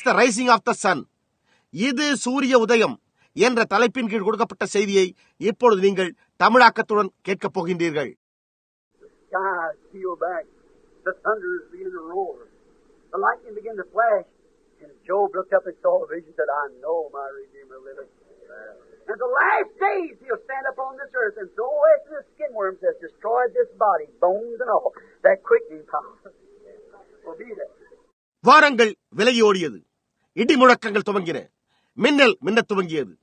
The rising of the sun, இது சூரிய உதயம் என்ற தலைப்பின் கீழ் கொடுக்கப்பட்ட செய்தியை இப்பொழுது நீங்கள் தமிழாக்கத்துடன் கேட்கப் போகின்றீர்கள். In the last days he'll stand upon this earth, and so as the skin worms has destroyed this body, bones and all, that quickening power will be there. வாரங்கள் விலகி ஓடியது, இடி முழக்கங்கள் துவங்கின, மின்னல் மின்னத் துவங்கியது.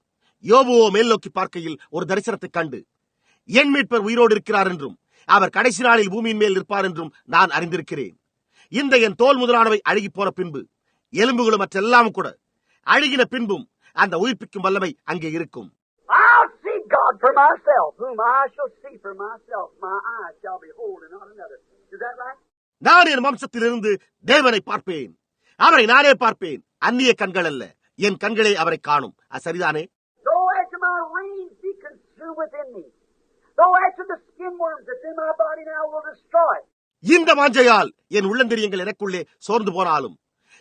யோபுவோ மேல் நோக்கி பார்க்கையில் ஒரு தரிசனத்தை கண்டு, என் மீட்பர் உயிரோடு இருக்கிறார் என்றும் அவர் கடைசி நாளில் பூமியின் மேல் இருப்பார் என்றும் நான் அறிந்திருக்கிறேன். இந்த என் தோல் முதலானவை அழுகி போன பின்பு, எலும்புகளும் மற்றெல்லாம் கூட அழுகின பின்பும் அந்த உயிர்ப்பிக்கும் வல்லமை அங்கே இருக்கும். நான் என் வம்சத்திலிருந்து தேவனை பார்ப்பேன், அவரை நானே பார்ப்பேன், அந்நிய கண்கள் அல்ல, என் கண்களே அவரை காணும். சரிதானே? இந்த வாஞ்சையால் என் உள்ளந்தரியங்கள் எனக்குள்ளே சோர்ந்து போனாலும்,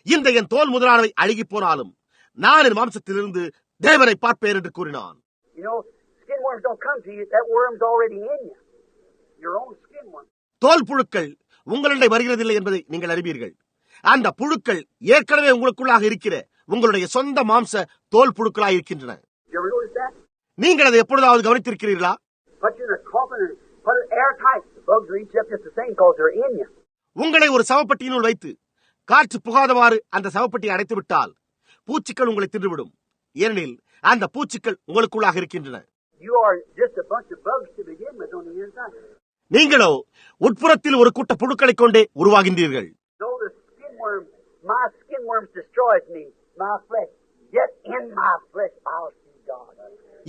இந்த என் தோல் முதலானவை அழுகி போனாலும், நான் என் மாம்சத்திலிருந்து தேவனை பார்ப்பேன் என்று கூறினான். தோல் புழுக்கள் உங்களுடைய வருகிறதில்லை என்பதை நீங்கள் அறிவீர்கள். அந்த புழுக்கள் ஏற்கனவே உங்களுக்குள்ளாக இருக்கிற உங்களுடைய சொந்த மாம்ச தோல் புழுக்களாக இருக்கின்றன. நீங்கள் அதை எப்பொழுதாவது கவனித்திருக்கிறீர்களா? உங்களை ஒரு சவப்பட்டியினுள் வைத்து காற்று புகாதவாறு அந்த சவப்பட்டியை அடைத்து விட்டால் பூச்சிகள் உங்களை தின்றுவிடும். ஏனெனில் அந்த பூச்சிகள் உங்களுக்குள்ளாக இருக்கின்றன. நீங்களோ உட்புறத்தில் ஒரு கூட்ட புழுக்களை கொண்டே உருவாகின்றீர்கள்.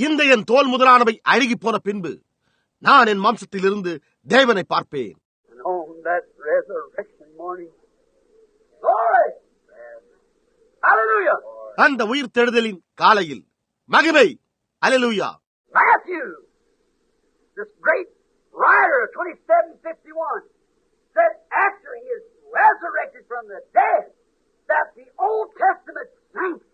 இந்த என் தோல் முதலானவை அழுகி போன பின்பு நான் என் மாம்சத்திலிருந்து தேவனை பார்ப்பேன். அந்த உயிர் தெழுதலின் காலையில் மகிமை. அல்லேலூயா. Matthew, this great writer of 27:51, said after he is resurrected from the dead, that the Old Testament saints,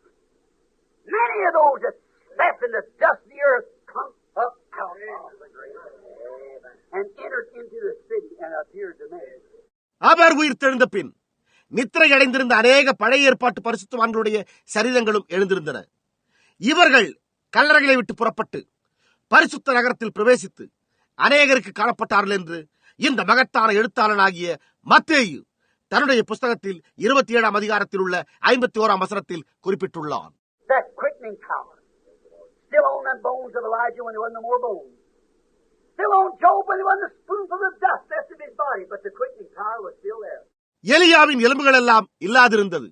many of those that slept in the dust of the earth, come up out of the grave and entered into the city and appeared to men. அவர் உயிர் தெழுந்த பின் நித்திரை அடைந்திருந்த அநேக பழைய ஏற்பாட்டு பரிசுத்தவான்களுடைய சரீரங்களும் எழுந்திருந்தன. இவர்கள் கல்லறைகளை விட்டு புறப்பட்டு பரிசுத்த நகரத்தில் பிரவேசித்து அநேகருக்கு காணப்பட்டார்கள் என்று இந்த மகத்தான எழுத்தாளனாகிய மத்தேயு தன்னுடைய புஸ்தகத்தில் 27ஆம் அதிகாரத்தில் உள்ள 51ஆம் வசனத்தில் குறிப்பிட்டுள்ளான். எலியாவின் எலும்புகள் எல்லாம் இல்லாதிருந்தது.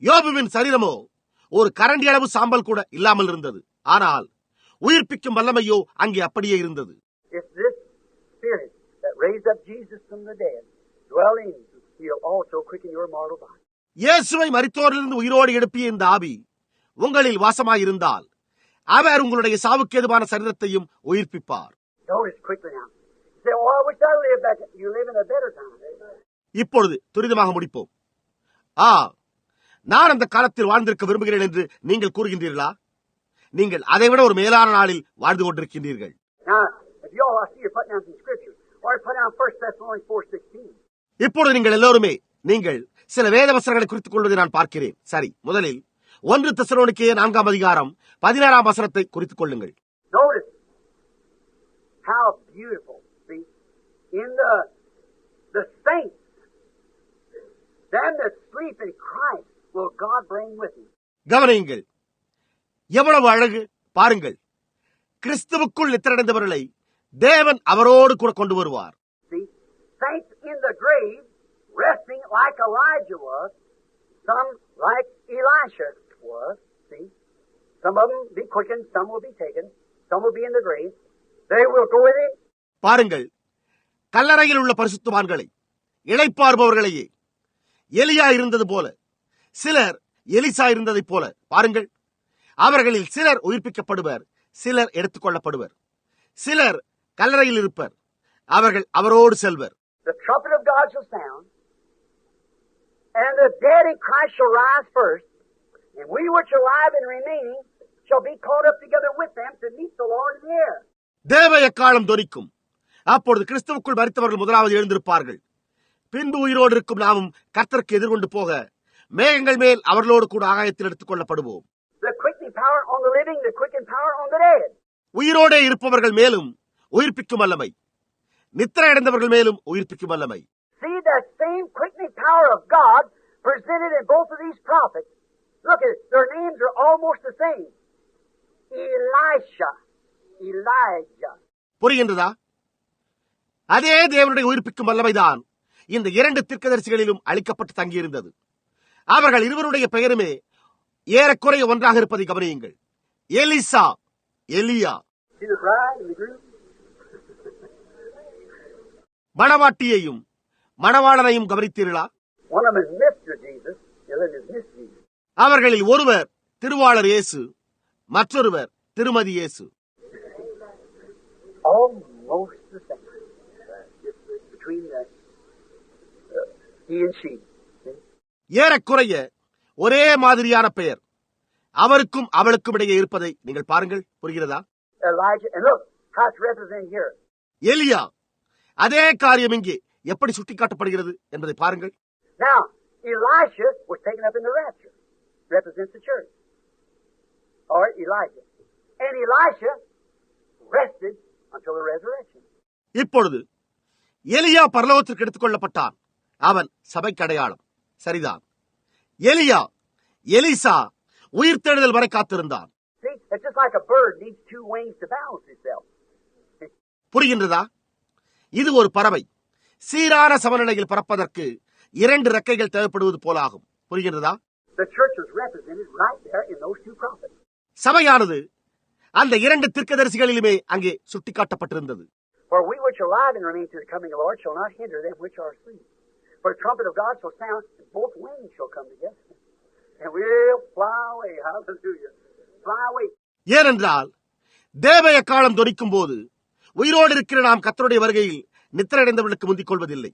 யோபுவின் சரீரமோ ஒரு கரண்டி அளவு சாம்பல் கூட இல்லாமல் இருந்தது. ஆனால் உயிர்ப்பிக்கும் வல்லமையோ அங்கே அப்படியே இருந்தது. இயேசுவை மரித்தோரிலிருந்து உயிரோடு எழுப்பிய இந்த ஆவி உங்களில் வாசமாயிருந்தால் அவர் உங்களுடைய சாவுக்கு ஏதுவான சரீரத்தையும் உயிர்ப்பிப்பார். இப்பொழுது துரிதமாக முடிப்போம். நான் அந்த காலத்தில் வாழ்ந்திருக்க விரும்புகிறேன் என்று நீங்கள் கூறுகின்றீர்களா? நீங்கள் அதைவிட ஒரு மேலான நாளில் வாழ்ந்து கொண்டிருக்கின்றீர்கள். இப்பொழுது நீங்கள் எல்லோருமே நீங்கள் சில வேத வசனங்களை குறித்துக் கொள்வதை நான் பார்க்கிறேன். சரி, முதலில் 1 தெசலோனிக்கேயர் 4ஆம் அதிகாரம் 16ஆம் வசனத்தை குறித்துக் கொள்ளுங்கள். கவனியுங்கள், எவ்வளவு அழகு பாருங்கள். கிறிஸ்துவுக்குள் நித்திரடைந்தவர்களை தேவன் அவரோடு கூட கொண்டு வருவார். பாருங்கள், கல்லறையில் உள்ள பரிசுத்தவான்களை இளைப்பாறுபவர்களையே எலியா இருந்தது போல, சிலர் எலிசா இருந்ததை போல பாருங்கள். அவர்களில் சிலர் உயிர்ப்பிக்கப்படுவர், சிலர் எடுத்துக் கொள்ளப்படுவர், சிலர் கல்லறையில் இருப்பர், அவர்கள் அவரோடு செல்வர். And the dead in Christ shall rise first, and we which are alive and remaining shall be caught up together with them to meet the Lord in the air. தேவ எக்காலம் தொனிக்கும். அப்பொழுது கிறிஸ்துவுக்குள் மரித்தவர்கள் முதலாவது எழுந்திருப்பார்கள். பின்பு உயிரோடு இருக்கும் நாமும் கர்த்தருக்கு எதிர்கொண்டு போக மேகங்கள் மேல் அவர்களோடு கூட ஆகாயத்தில் எடுத்துக் கொள்ளப்படுவோம். The quickening power on the living, the quickening power on the dead. உயிரோடே இருப்பவர்கள் மேலும் உயிர்ப்பிக்கும் வல்லமை, நித்திரை அடைந்தவர்கள் மேலும் உயிர்ப்பிக்கும் வல்லமை. See that same quickening power of God presented in both of these prophets. Look at it. Their names are almost the same. Elisha, Elijah. புரிகின்றதா? அதே தேவனுடைய உயிர்ப்பிக்கும் வல்லமைதான் இந்த இரண்டு தீர்க்கதரிசிகளிலும் அளிக்கப்பட்டு தங்கியிருந்தது. அவர்கள் இருவருடைய பெயருமே ஏறக்குறைய ஒன்றாக இருப்பதை கவனியுங்கள். எலிசா, எலியா. மணவாட்டியையும் மணவாளனையும் கவனித்தீர்களா? அவர்களில் ஒருவர் திருவாளர் இயேசு, மற்றொருவர் திருமதி இயேசு. ஏறக்குறைய ஒரே மாதிரியான பெயர் அவருக்கும் அவளுக்கும் இடையே இருப்பதை நீங்கள் பாருங்கள். புரிகிறதா? எலியா. அதே காரியம் இங்கே எப்படி சுட்டிக்காட்டப்படுகிறது என்பதை பாருங்கள். Now, Elisha was taken up in the rapture. Represents the church. Or Elijah. And Elisha rested until the resurrection. இப்பொழுது எலியா பரலோகத்திற்கு எடுத்துக் கொள்ளப்பட்டான். அவன் சபைக்கு அடையாளம். சரிதான். எலியா, எலிசா உயிர்த்தெழுதல் வரை காத்திருந்தான். See, it's just like a bird needs two wings to balance itself. புரிகின்றதா? இது ஒரு பறவை சீரான சமநிலையில் பறப்பதற்கு இரண்டு ரெக்கைகள் தேவைப்படுவது போலாகும். புரிகின்றதா? The church was represented right there in those two prophets. சபையானது அந்த இரண்டு தீர்க்கதரிசிகளிலுமே அங்கே சுட்டிக்காட்டப்பட்டிருந்தது. For we which are alive and remain to the coming of the Lord shall not hinder them which are asleep. For the trumpet of God shall sound, and both wings shall come together. And we'll fly away. Hallelujah. Fly away. ஏனென்றால் தேவ எக்காலம் தொனிக்கும் போது உயிரோடு இருக்கிற நாம் கர்த்தருடைய வருகையில் நித்திரையடைந்தவர்களுக்கு முந்திக் கொள்வதில்லை.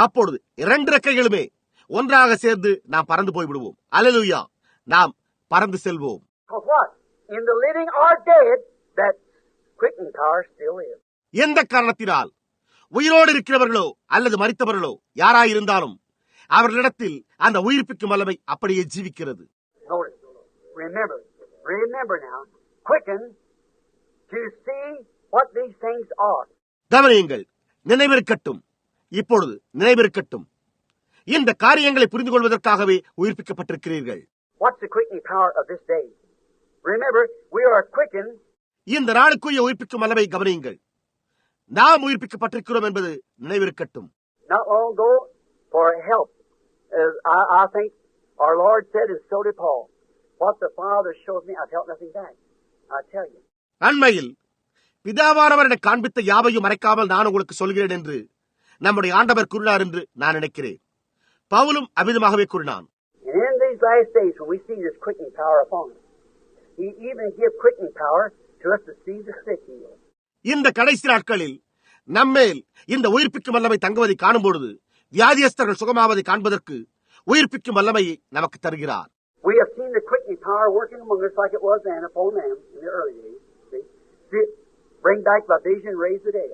அப்பொழுது இரண்டு ரெக்கைகளுமே ஒன்றாக சேர்ந்து நாம் பறந்து போய்விடுவோம். அல்லேலூயா. நாம் பறந்து செல்வோம். What? In the living or dead, that quickening power still is. எந்த காரணத்தினால் உயிரோடு இருக்கிறவர்களோ அல்லது மரித்தவர்களோ யாராயிருந்தாலும் அவர்களிடத்தில் அந்த உயிர்ப்பிக்கும் வல்லமை அப்படியே ஜீவிக்கிறது. Remember now, quicken to see what these things are. கவனியுங்கள், நினைவிருக்கட்டும். இப்பொழுது நினைவிருக்கட்டும். இந்த காரியங்களை புரிந்து கொள்வதற்காகவே உயிர்ப்பிக்கப்பட்டிருக்கிறீர்கள். What's the quickening power of this day? Remember, we are quickened. இந்த நாளுக்குரிய உயிர்ப்பிக்கும் வல்லமை கவனியுங்கள். நாம் உயிர்ப்பிக்கப்பட்டிருக்கிறோம் என்பது நினைவிருக்கட்டும். Not long ago, for help, I think our Lord said, and so did Paul, what the Father shows me, I felt nothing back. I tell you. அண்மையில் பிதாவானவர் எனக்கு காண்பித்த யாவையும் மறைக்காமல் நான் உங்களுக்கு சொல்கிறேன் என்று நம்முடைய ஆண்டவர் கூறினார் என்று நான் நினைக்கிறேன். பவுலும் அவ்விதமாகவே கூறினான். In these last days, when we see this quickening power upon us, He even give quickening power to us to see the sick healed. இந்த கடைசி நாட்களில் நம்மேல் இந்த உயிர்ப்பிக்கும் வல்லமை தங்குவதை காணும் பொழுது வியாதியஸ்தர்கள் சுகமாவதை காண்பதற்கு உயிர்ப்பிக்கும் வல்லமையை நமக்கு தருகிறார். We have seen the quickening power working among us like it was then upon them in the early days. See, bring back by vision, raise the dead.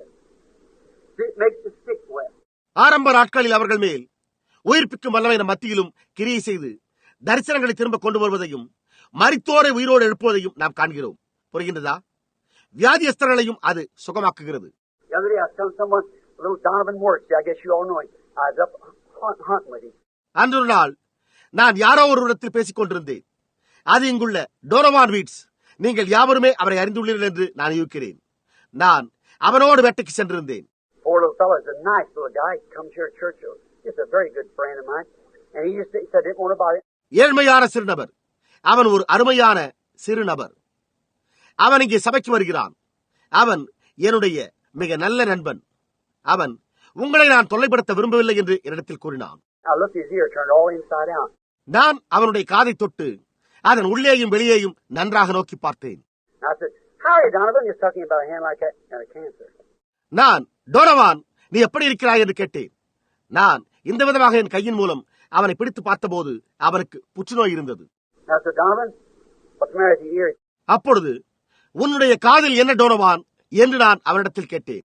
See, make the sick well. ஆரம்ப நாட்களில் அவர்கள் மேல் உயிர்ப்பிக்கும் வல்லமை நம் மத்தியிலும் கிரியை செய்து தரிசனங்களை திரும்ப கொண்டு வருவதையும் மரித்தோரை உயிரோடு எழுப்புவதையும் நாம் காண்கிறோம். புரிகின்றதா? வியாதியஸ்தர்களையும் அது சுகமாக்குகிறது. The other day I was telling someone, little Donovan Works, I guess you all know him. I was up hunting with him. அன்றொரு நாள் நான் யாரோ ஒரு இடத்தில் பேசிக் கொண்டிருந்தேன். அது இங்குள்ள டோனவான் வீட்ஸ். நீங்கள் யாவருமே அவரை அறிந்துள்ளீர்கள் என்று நான் யூகிக்கிறேன். நான் அவனோடு வேட்டைக்கு சென்றிருந்தேன். Poor little fellow, he's a nice little guy. He comes here at church. He's a very good friend of mine. And he just said, didn't want to buy it. ஏழ்மையான சிறுநபர். அவன் ஒரு அருமையான சிறுநபர். அவன் இங்கே சபைக்கு வருகிறான். அவன் என்னுடைய மிக நல்ல நண்பன். அவன் உங்களை நான் தொல்லைப்படுத்த விரும்பவில்லை என்று என்னிடத்தில் கூறினான். நான் அவனுடைய காதை தொட்டு அதன் உள்ளேயும் வெளியேயும் நன்றாக நோக்கி பார்த்தேன். நான் டோனவான், நீ எப்படி இருக்கிறாய் என்று கேட்டேன். நான் இந்த விதமாக என் கையின் மூலம் அவனை பிடித்து பார்த்தபோது அவனுக்கு புற்றுநோய் இருந்தது. அப்பொழுது உன்னுடைய காதில் என்ன டோனவான் என்று நான் அவனிடத்தில் கேட்டேன்.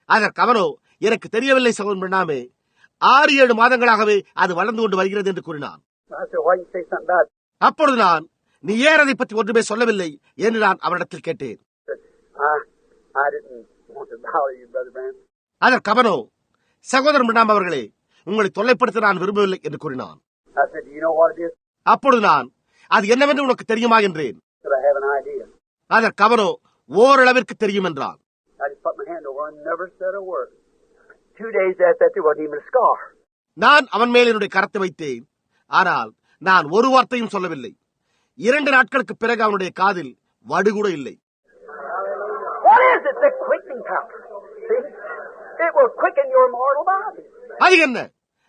அதற்கு அவனோ, எனக்கு தெரியவில்லை சகோதரன் பிரணாமே, 6-7 மாதங்களாகவே அது வளர்ந்து கொண்டு வருகிறது என்று கூறினான். அப்பொழுது நான், நீ ஏன் அதை பற்றி ஒன்றுமே சொல்லவில்லை என்று நான் அவனிடத்தில் கேட்டேன். அதற்கு அவனோ, சகோதரன் பிரணாம் அவர்களே, உங்களை தொல்லைப்படுத்த நான் விரும்பவில்லை என்று கூறினான். அப்பொழுது நான், அது என்னவென்று உனக்கு தெரியுமா என்றேன். அதற்கு அவனோ, ஓரளவிற்கு தெரியும் என்றான். நான் அவன் மேல் என்னுடைய கரத்தை வைத்தேன். ஆனால் நான் ஒரு வார்த்தையும் சொல்லவில்லை. 2 நாட்களுக்கு பிறகு அவனுடைய காதில் வடுகூட இல்லை. அது என்ன?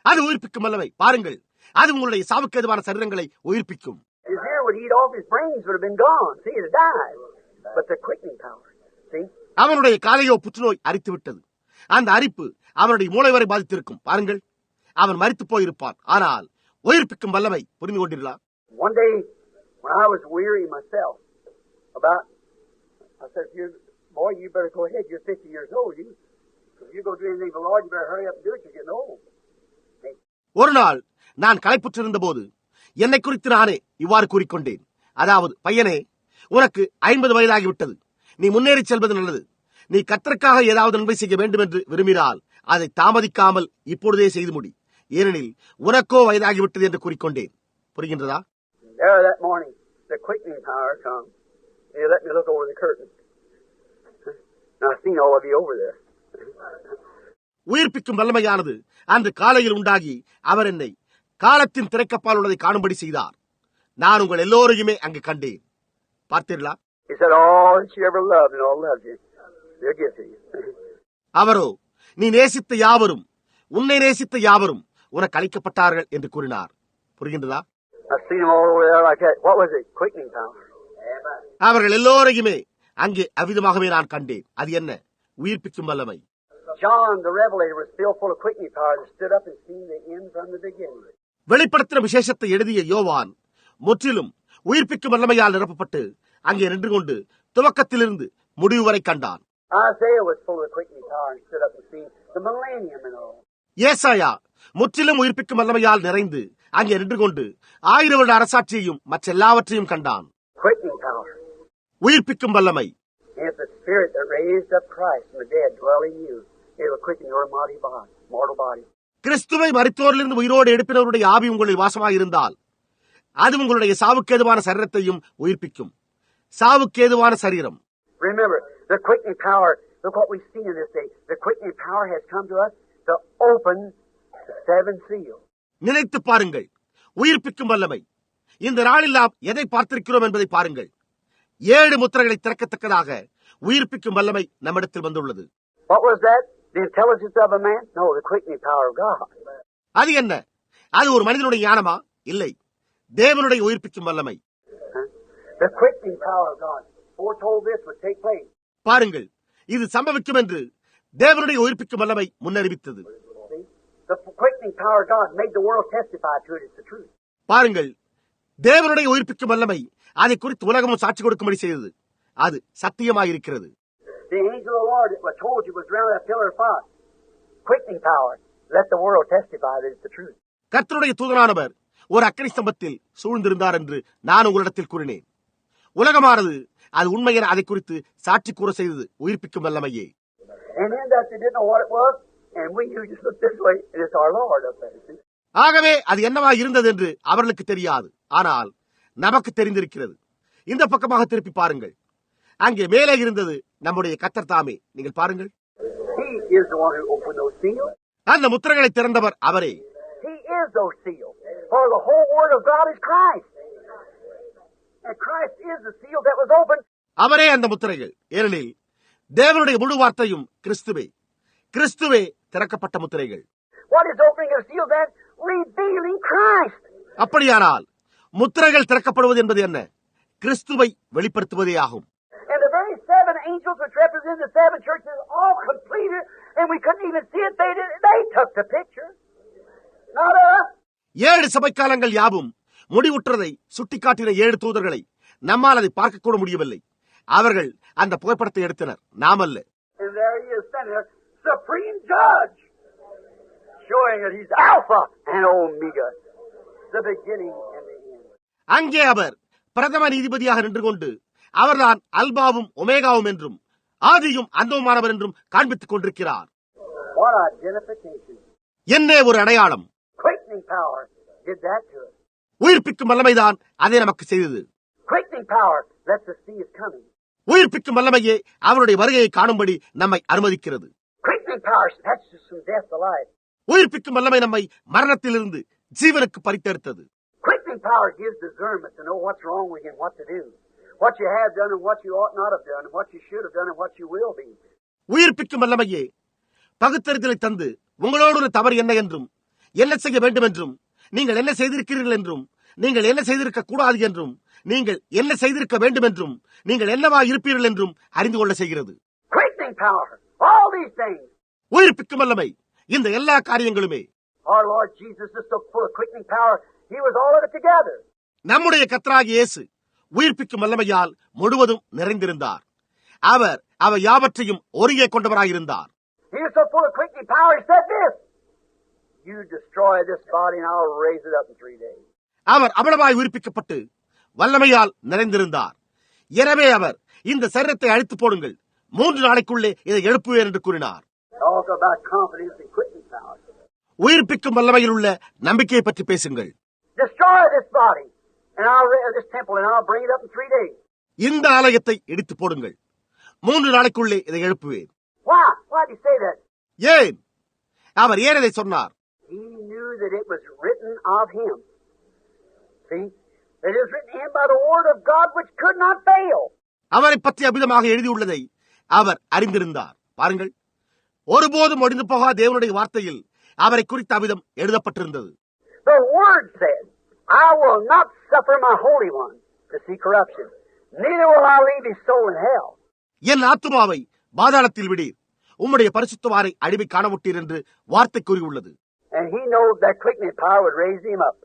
அது உயிர்ப்பிக்கும் வல்லமை. பாருங்கள், அது உங்களுடைய சாவுக்கேதுவான சரீரங்களை உயிர்ப்பிக்கும். அவனுடைய காலையோ புற்றுநோய் அரித்து விட்டது. அந்த அரிப்பு அவனுடைய மூளை வரை பாதித்திருக்கும். பாருங்கள், அவன் மரித்து போயிருப்பான். ஆனால் உயிர்ப்பிக்கும் வல்லமை, புரிந்து கொண்டீர்களா? ஒரு நாள் நான் களைப்புற்றிருந்த போது என்னை குறித்து நானே இவ்வாறு கூறிக்கொண்டேன். அதாவது, பையனே, உனக்கு 50 வயதாகிவிட்டது. நீ முன்னேறி செல்வது நல்லது. நீ கர்த்தருக்காக ஏதாவது நன்மை செய்ய வேண்டும் என்று விரும்பினால் அதை தாமதிக்காமல் இப்பொழுதே செய்து முடி. ஏனெனில் உனக்கோ வயதாகிவிட்டது என்று கூறிக்கொண்டேன். புரிகின்றதா? உயிர்ப்பிக்கும் வல்லமையானது அன்று காலையில் உண்டாகி அவர் என்னை காலத்தின் திரைக்கப்பால் உள்ளதை காணும்படி செய்தார். நான் உங்கள் எல்லோரையுமே அங்கு கண்டேன். பார்த்தீர்களா? அவரோ, நீ நேசித்த யாவரும், உன்னை நேசித்த யாவரும் உனக்கு அளிக்கப்பட்டார்கள் என்று கூறினார். புரிகின்றதா? அவர்கள் எல்லோரையுமே அங்கே அவ்விதமாகவே நான் கண்டேன். அது என்ன? உயிர்ப்பிக்கும் வல்லமை. வெளிப்படுத்தின விசேஷத்தை எழுதிய யோவான் முற்றிலும் உயிர்ப்பிக்கும் வல்லமையால் நிரப்பப்பட்டு அங்கே நின்று கொண்டு துவக்கத்திலிருந்து முடிவு வரை கண்டான். ஏசாயா முற்றிலும் உயிர்ப்பிக்கும் வல்லமையால் நிறைந்து அங்கே நின்று கொண்டு 1000 வருட அரசாட்சியையும் மற்ற எல்லாவற்றையும் கண்டான். உயிர்ப்பிக்கும் வல்லமை. கிறிஸ்துவை மரித்தோரிலிருந்து உயிரோடு எழுப்பினவருடைய ஆவி உங்களில் வாசமாயிருந்தால் அது உங்களுடைய சாவுக்கேதுவான சரீரத்தையும் உயிர்ப்பிக்கும். சாவுக்கேதுவான சரீரம். Remember, the quickening power, look what we've seen in this day. The quickening power has come to us to open the 7 seals. நினைத்து பாருங்கள், உயிர்ப்பிக்கும் வல்லமை. இந்த நாளில் நாம் எதை பார்த்திருக்கிறோம் என்பதை பாருங்கள். 7 முத்திரைகளை திறக்கத்தக்கதாக உயிர்ப்பிக்கும் வல்லமை நம்மிடத்தில் வந்துள்ளது. What was that? The intelligence of a man? No, the quickening power of God. அது என்ன? அது ஒரு மனிதனுடைய ஞானமா? இல்லை, தேவனுடைய உயிர்ப்பிக்கும் வல்லமை. The quickening power of God foretold this would take place. பாருங்கள், இது சம்பவிக்கும் என்று தேவனுடைய உயிர்ப்பிக்கும் வல்லமை முன்னறிவித்தது. The quickening power of God made the world testify to it. It's the truth. பாருங்கள், தேவனுடைய உயிர்ப்பிக்கும் வல்லமை அதை குறித்து உலகமும் சாட்சி கொடுக்கும்படி செய்தது. அது சத்தியமாயிருக்கிறது. The angel of the Lord that told you was around that pillar of fire. Quickening power. Let the world testify that it's the truth. கர்த்தருடைய தூதனானவர் ஒரு அக்கினி ஸ்தம்பத்தில் சூழ்ந்திருந்தார் என்று நான் உங்களிடத்தில் கூறினேன். உலகமானது அது உண்மையென அதை குறித்து சாட்சி கூற செய்தது உயிர்ப்பிக்கும் வல்லமையே. ஆகவே அது என்னவா இருந்தது என்று அவர்களுக்கு தெரியாது. ஆனால் நமக்கு தெரிந்திருக்கிறது. இந்த பக்கமாக திருப்பி பாருங்கள். அங்கே மேலே இருந்தது நம்முடைய கர்த்தர் தாமே. நீங்கள் பாருங்கள், அந்த முத்திரைகளை திறந்தவர் அவரே. அவரே அந்த முத்திரைகள். ஏனெனில் தேவனுடைய முழு வார்த்தையும் கிறிஸ்துவே. கிறிஸ்துவே திறக்கப்பட்ட முத்திரைகள். அப்படியானால் முத்திரைகள் திறக்கப்படுவது என்பது என்ன? கிறிஸ்துவை வெளிப்படுத்துவதே ஆகும். 7 சபைக்காலங்கள் யாவும் முடிவுற்றதை சுட்டிக்காட்டின 7 தூதர்களை நம்மால் அதை பார்க்க கூட முடியவில்லை. அவர்கள் அந்த புகைப்படத்தை எடுத்தனர், நாம் அல்ல. And there he is standing there, supreme judge, showing that he's Alpha and Omega, the beginning and the end. அங்கே அவர் பிரதம நீதிபதியாக நின்று கொண்டு அவர்தான் அல்பாவும் ஒமேகாவும் என்றும் ஆதியும் அந்தவுமானவர் என்றும் காண்பித்துக் கொண்டிருக்கிறார். What identification. என்ன ஒரு அடையாளம்! Quickening power did that to us. உயிர்ப்பிக்கும் வல்லமைதான் அதை நமக்கு செய்தது. Quickening power lets us see his coming. உயிர்ப்பிக்கும் வல்லமையே அவருடைய வருகையை காணும்படி நம்மை அனுமதிக்கிறது. Quickening power snatches us from death to life. உயிர்ப்பிக்கும் வல்லமை நம்மை மரணத்திலிருந்து ஜீவனுக்கு பறித்தெடுத்தது. Quickening power gives discernment to know what's wrong with you and what to do. What you have done and what you ought not have done, and what you should have done and what you will be. உயிர்ப்பிக்கும் வல்லமையே பகுத்தறிதலை தந்து உங்களோடு ஒரு தவறு என்ன என்றும் என்ன செய்ய வேண்டும் என்றும் நீங்கள் என்ன செய்திருக்கிறீர்கள் என்றும் நீங்கள் என்ன செய்திருக்க கூடாது என்றும் நீங்கள் என்ன செய்திருக்க வேண்டும் என்றும் நீங்கள் என்னவா இருப்பீர்கள் என்றும் அறிந்து கொள்ள செய்கிறது. Quickening power, all these things. உயிர்ப்பிக்கும் வல்லமை இந்த எல்லா காரியங்களுமே. Our Lord Jesus is so full of quickening power, he was all of it together. நம்முடைய கர்த்தராகிய இயேசு உயிர்ப்பிக்கும் வல்லமையால் முழுவதும் நிறைந்திருந்தார். அவர் அவை யாவற்றையும் ஒருங்கே கொண்டவராயிருந்தார். He was so full of quickening power, he said this, you destroy this body and I'll raise it up in 3 days. அவர் அவ்வளவாய் உயிர்ப்பிக்கப்பட்டு வல்லமையால் நிறைந்திருந்தார். எனவே அவர் இந்த சரீரத்தை அழித்து போடுங்கள், 3 நாளைக்குள்ளே இதை எழுப்புவேன் என்று கூறினார். Talk about confidence and quickening power. உயிர்ப்பிக்கும் வல்லமையில் உள்ள நம்பிக்கையை பற்றி பேசுங்கள். Destroy this body and this temple and I'll bring it up in 3 days. இந்த ஆலயத்தை இடித்து போடுங்கள், 3 நாளைக்குள்ளே இதை எழுப்புவேன். Why? Why did he say that? ஏன் அவர் ஏன் இதை சொன்னார்? He knew that it was written of him. See? That it was written in by the word of God which could not fail. அவரை பற்றி அபிதமாக எழுதியுள்ளதை அவர் அறிந்திருந்தார். பாருங்கள், ஒருபோதும் ஒடிந்து போகா தேவனுடைய வார்த்தையில் அவரை குறித்த அபிதம் எழுதப்பட்டிருந்தது. The word said, I will not suffer my Holy One to see corruption, neither will I leave his soul in hell. என் ஆத்துமாவை பாதாளத்தில் விடீர், உம்முடைய பரிசுத்தவாரை அழிவை காணவிட்டீர் என்று வார்த்தை கூறியுள்ளது. And he knows that quickening power would raise him up,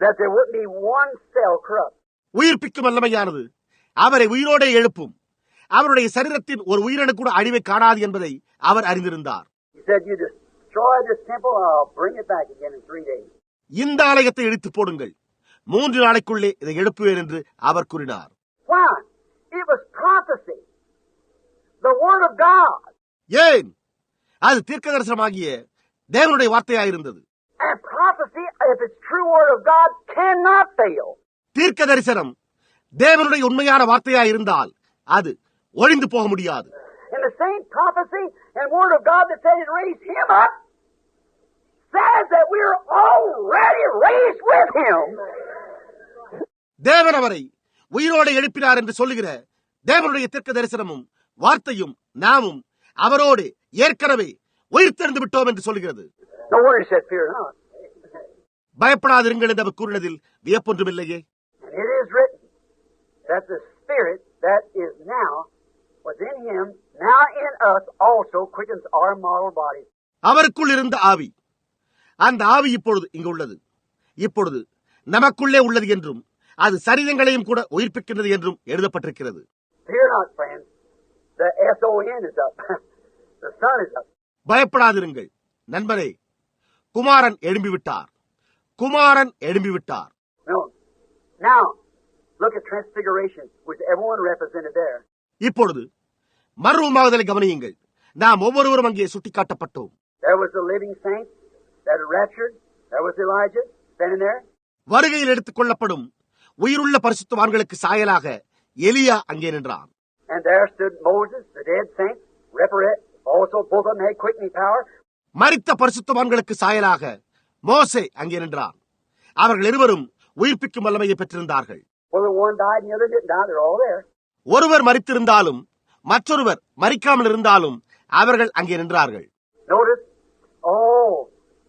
that there wouldn't be one cell corrupt. உயிர்ப்பிக்கும் வல்லமையானது அவரை உயிரோடே எழுப்பும், அவருடைய சரீரத்தின் ஒரு உயிரணு கூட அழிவை காணாது என்பதை அவர் அறிந்திருந்தார். He said, you destroy this temple, I'll bring it back again in 3 days. இந்த ஆலயத்தை இடித்து போடுங்கள், 3 நாளைக்குள்ளே இதை எழுப்புவேன் என்று அவர் கூறினார். Why? It was prophecy. The word of God. ஏன்? அது தீர்க்கதரிசனமாகிய தேவனுடைய வார்த்தையாயிருந்தது. And prophecy, if it's true word of God, cannot fail. தீர்க்க தரிசனம் தேவனுடைய உண்மையான வார்த்தையாயிருந்தால் அது ஒழிந்து போக முடியாது. And the same prophecy and word of God that said it raised him up says that we're already raised with him. தேவன் அவரை உயிரோடு எழுப்பினார் என்று சொல்லுகிற தேவனுடைய தீர்க்க தரிசனமும் வார்த்தையும் நாமும் அவரோடு ஏற்கனவே உயிர்த்தெழுந்து விட்டோம் என்று சொல்லுகிறது. No wonder he said, fear not. பயப்படாதிருங்கள் என்று அவர் கூறினதில் வியப்பொன்றுமில்லையே. And it is written that the Spirit that is now within him, now in us also quickens our mortal bodies. அவருக்குள் இருந்த ஆவி, அந்த ஆவி இப்பொழுது இங்கு உள்ளது, இப்பொழுது நமக்குள்ளே உள்ளது என்றும் அது சரீரங்களையும் கூட உயிர்ப்பிக்கின்றது என்றும் எழுதப்பட்டிருக்கிறது. Fear not, friends. The S-O-N is up. The sun is up. பயப்படாதிருங்கள் நண்பரே, குமாரன் எழும்பிவிட்டார், குமாரன் எழும்பிவிட்டார். No. Now, look at transfiguration, which everyone represented there. இப்பொழுது மறுரூபமாகுதலை கவனியுங்கள். நாம் ஒவ்வொருவரும் அங்கே சுட்டிக்காட்டப்பட்டோம். There was the living saints that are raptured. There was Elijah standing there. வருகையில் எடுத்துக் கொள்ளப்படும் உயிருள்ள பரிசுத்தவான்களுக்கு சாயலாக எலியா அங்கே நின்றான். And there stood Moses, the dead saints, reprobate. Also, both of them had quickening power. மரித்த பரிசுத்தவான்களுக்கு சாயலாக மோசே அங்கே நின்றான். அவர்கள் இருவரும் உயிர்ப்பிக்கும் வல்லமையை பெற்றிருந்தார்கள். Whether one died and the other didn't die, they're all there. ஒருவர் மரித்திருந்தாலும் மற்றொருவர் மரிக்காமல் இருந்தாலும் அவர்கள் அங்கே நின்றார்கள். Notice, oh,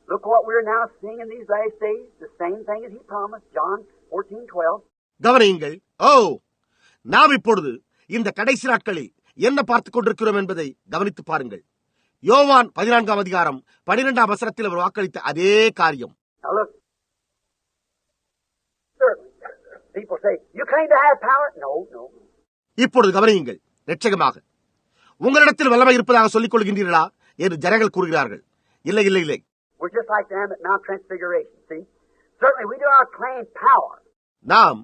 look what we're now seeing in these last days. The same thing that he promised, John 14:12. கவனியுங்கள். ஓ, நாம் இப்பொழுது இந்த கடைசி நாட்களில் என்ன பார்த்துக் கொண்டிருக்கிறோம் என்பதை கவனித்து பாருங்கள். யோவான் 14 அதிகாரம் 12 வசனத்தில் அவர் வாக்களித்த அதே காரியம். Now look, People say, you claim to have power? No, no. இப்பொழுது கவனியுங்கள். நிச்சயமாக உங்களிடத்தில் வல்லமை இருப்பதாக சொல்லிக் கொள்கின்றீர்களா என்று ஜனங்கள் கூறுகிறார்கள். இல்லை இல்லை இல்லை. We're just like them at Mount Transfiguration, see? Certainly we do not claim power. நாம்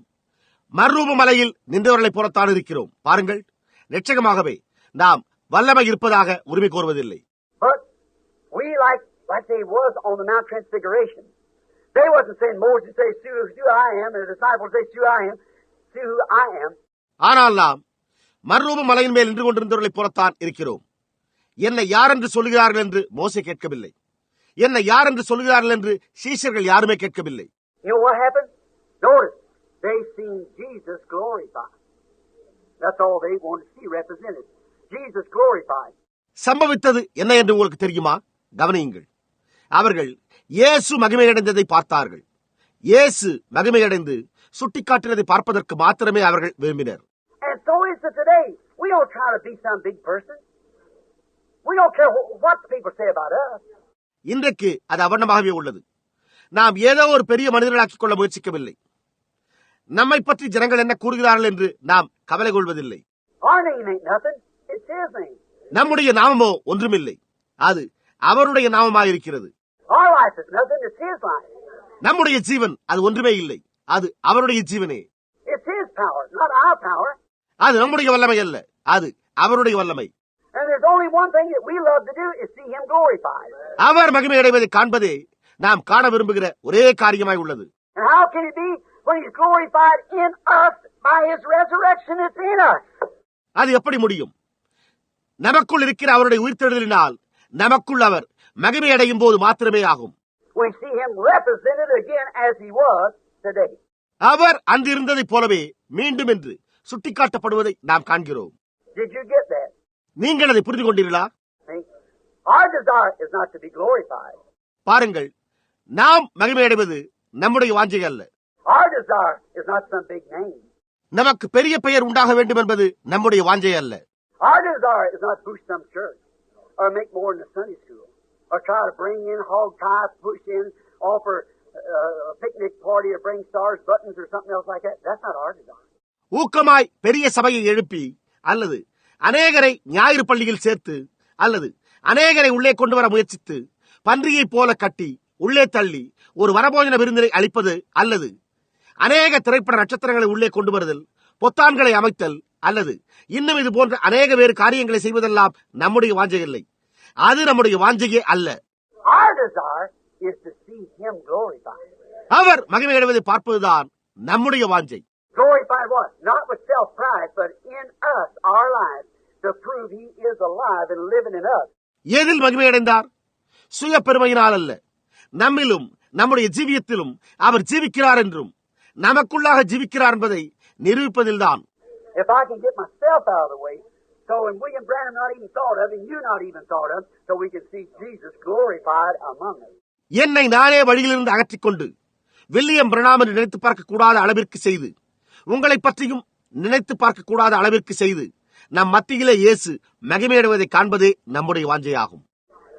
மறுரூப மலையில் நின்றவர்களைப் போலத்தான் இருக்கிறோம். பாருங்கள், நிச்சயமாகவே நாம் வல்லமை இருப்பதாக உரிமை கோருவதில்லை. But we like they was on the Mount Transfiguration. They wasn't saying Moses say, see who I am, and the disciples say, see who I am, see who I am. ஆனால் நாம் மறுரூப மலையின் மேல் நின்று கொண்டிருந்தவர்களைப் போலத்தான் இருக்கிறோம். என்னை யார் என்று சொல்லுகிறார்கள் என்று மோசே கேட்கவில்லை. என்னை யார் என்று சொல்லுகிறார்கள் என்று சீஷர்கள் யாருமே கேட்கவில்லை. You know what happened? Notice, they seen Jesus glorified. That's all they wanted to see represented. Jesus glorified. சம்பவித்தது என்ன என்று உங்களுக்கு தெரியுமா? கவனியுங்கள். அவர்கள் இயேசு மகிமையடைந்ததை பார்த்தார்கள். இயேசு மகிமையடைந்து சுட்டிக்காட்டினதை பார்ப்பதற்கு மாத்திரமே அவர்கள் விரும்பினர். And so is it today. We don't try to be some big person. We don't care what people say about us. இன்றைக்கு அது அவண்ணமாகவே உள்ளது. நாம் ஏதோ ஒரு பெரிய மனிதர்களாக்கிக் கொள்ள முயற்சிக்கவில்லை. நம்மை பற்றி ஜனங்கள் என்ன கூறுகிறார்கள் என்று நாம் கவலை கொள்வதில்லை. Our name ain't nothing. It's His name. நம்முடைய நாமமோ ஒன்றுமில்லை, அது அவருடைய நாமமாயிருக்கிறது. Our life is nothing. It's His life. நம்முடைய ஜீவன் அது ஒன்றுமே இல்லை, அது அவருடைய ஜீவனே. It's His power, not our power. அது நம்முடைய வல்லமை அல்ல, அது அவருடைய வல்லமை. And there's only one thing that we love to do is see Him glorified. அவர் மகிமை அடைவதை காண்பதே நாம் காண விரும்புகிற ஒரே காரியமாய் உள்ளது. And how can it be when He's glorified in us by His resurrection? It's in us. அது எப்படி முடியும்? நமக்குள் இருக்கிற அவருடைய உயிர்த்தெழுதலினால் நமக்குள் அவர் மகிமை அடையும் போது மாத்திரமே ஆகும். We see Him represented again as He was today. அவர் அன்றிருந்ததைப் போலவே மீண்டும் என்று சுட்டிக்காட்டப்படுவதை நாம் காண்கிறோம். Did you get that? நீங்கள் அதை புரிந்து கொண்டீர்களா? See? Our desire is not to be glorified. பாருங்கள், நாம் மகிமை அடைவது நம்முடைய வாஞ்சை அல்ல. Our desire is not some big name. நமக்கு பெரிய பெயர் உண்டாக வேண்டும் என்பது நம்முடைய வாஞ்சை அல்ல. Our desire is not boost some church or make more in the Sunday school or try to bring in hog ties, push in, offer a picnic party or bring stars, buttons or something else like that. That's not our desire. ஊக்கமாய் பெரிய சபையை எழுப்பி அல்லது அநேகரை ஞாயிறு பள்ளியில் சேர்த்து அல்லது அநேகரை உள்ளே கொண்டு வர முயற்சித்து பன்றியைப் போல கட்டி உள்ளே தள்ளி ஒரு வரபோஜன விருந்தினை அளிப்பது அல்லது அநேக திரைப்பட நட்சத்திரங்களை உள்ளே கொண்டு வருதல், பொத்தான்களை அமைத்தல் அல்லது இன்னும் இது போன்ற அநேக வேறு காரியங்களை செய்வதெல்லாம் நம்முடைய வாஞ்சை இல்லை. அது நம்முடைய வாஞ்சையே அல்ல. Our desire is to see Him glorified. அவர் மகிமை அடைவதை பார்ப்பதுதான் நம்முடைய வாஞ்சை. Glorified what? Not with self-pride, but in us, our lives, to prove He is alive and living in us. எதில் மகிமை அடைந்தார்? சுய பெருமையினால் அல்ல, நம்மிலும் நம்முடைய ஜீவியத்திலும் அவர் ஜீவிக்கிறார் என்றும் நமக்குள்ளாக ஜீவிக்கிறார் என்பதை நிரூபிப்பதில்தான். If I can get myself out of the way, so when William Branham not even thought of, and you not even thought of, so we can see Jesus glorified among us. என்னை நானே வழியிலிருந்து அகற்றிக் கொண்டு William Pranam என்று நினைத்து பார்க்க கூடாத அளவிற்கு செய்து, உங்களை பற்றியும் நினைத்து பார்க்க கூடாத அளவிற்கு செய்து, நம் மத்தியிலே இயேசு மகிமையடைவதை காண்பதே நம்முடைய வாஞ்சையாகும்.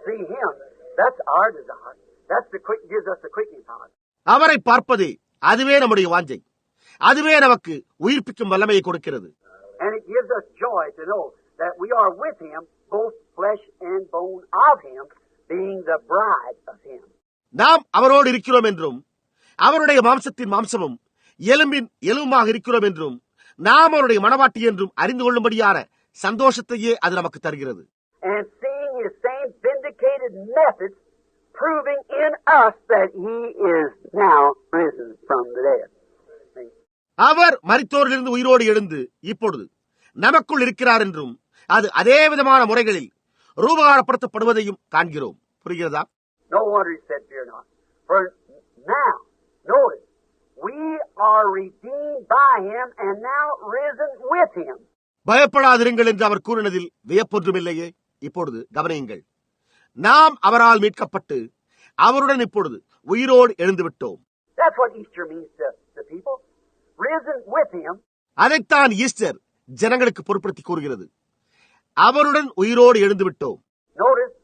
See Him, that's our desire. That's the quick gives us the quickening power. அவரை பார்ப்பதே அதுவே நம்முடைய வாஞ்சை. அதுவே நமக்கு உயிர்ப்பிக்கும் வல்லமையை கொடுக்கிறது. And it gives us joy to know that we are with Him, both flesh and bone of Him, being the bride of Him. நாம் அவரோடு இருக்கிறோம் என்றும் அவருடைய மாம்சத்தின் மாம்சமும் எலும்பின் எலும்புமாக இருக்கிறோம் என்றும் நாம் அவருடைய மனவாட்டி என்றும் அறிந்து கொள்ளும்படியான சந்தோஷத்தையே அது நமக்கு தருகிறது. And seeing His same vindicated methods proving in us that He is now risen from the dead. அவர் மரித்தோரிலிருந்து உயிரோடு எழுந்து இப்பொழுது நமக்குள் இருக்கிறார் என்றும் அது அதே விதமான முறைகளில் ரூபகாரப்படுத்தப்படுவதையும் காண்கிறோம். புரிகிறதா? No wonder He said, fear not. For now, notice, we are redeemed by Him and now risen with Him. பயப்படாதிருங்கள் என்று அவர் கூறினதில் வியப்பொன்றுமில்லையே. இப்பொழுது கவனியுங்கள், நாம் அவரால் மீட்கப்பட்டு அவருடன் இப்பொழுது உயிரோடு எழுந்துவிட்டோம். That's what Easter means to the people. Risen with Him. அதைத்தான் ஈஸ்டர் ஜனங்களுக்கு பொருட்படுத்தி கூறுகிறது. அவருடன் உயிரோடு எழுந்துவிட்டோம். Notice,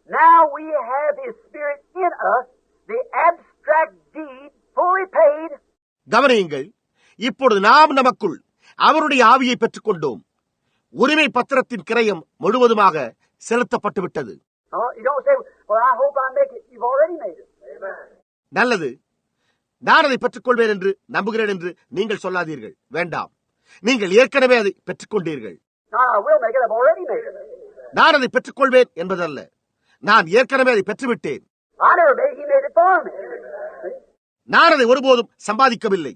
now we have His Spirit in us, the abstract deed fully paid. கவனியுங்கள், இப்பொழுது நாம் நமக்குள் அவருடைய ஆவியை பெற்றுக் கொண்டோம். உரிமை பத்திரத்தின் கிரயம் முழுவதுமாக செலுத்தப்பட்டு விட்டது. நல்லது, நான் அதை பெற்றுக்கொள்வேன் என்று நம்புகிறேன் என்று நீங்கள் சொல்லாதீர்கள். வேண்டாம், நீங்கள் ஏற்கனவே அதை பெற்றுக்கொண்டீர்கள். நான் அதை பெற்றுக்கொள்வேன் என்பதல்ல, நான் ஏற்கனவே அதை பெற்றுவிட்டேன். நான் அதை ஒருபோதும் சம்பாதிக்கவில்லை.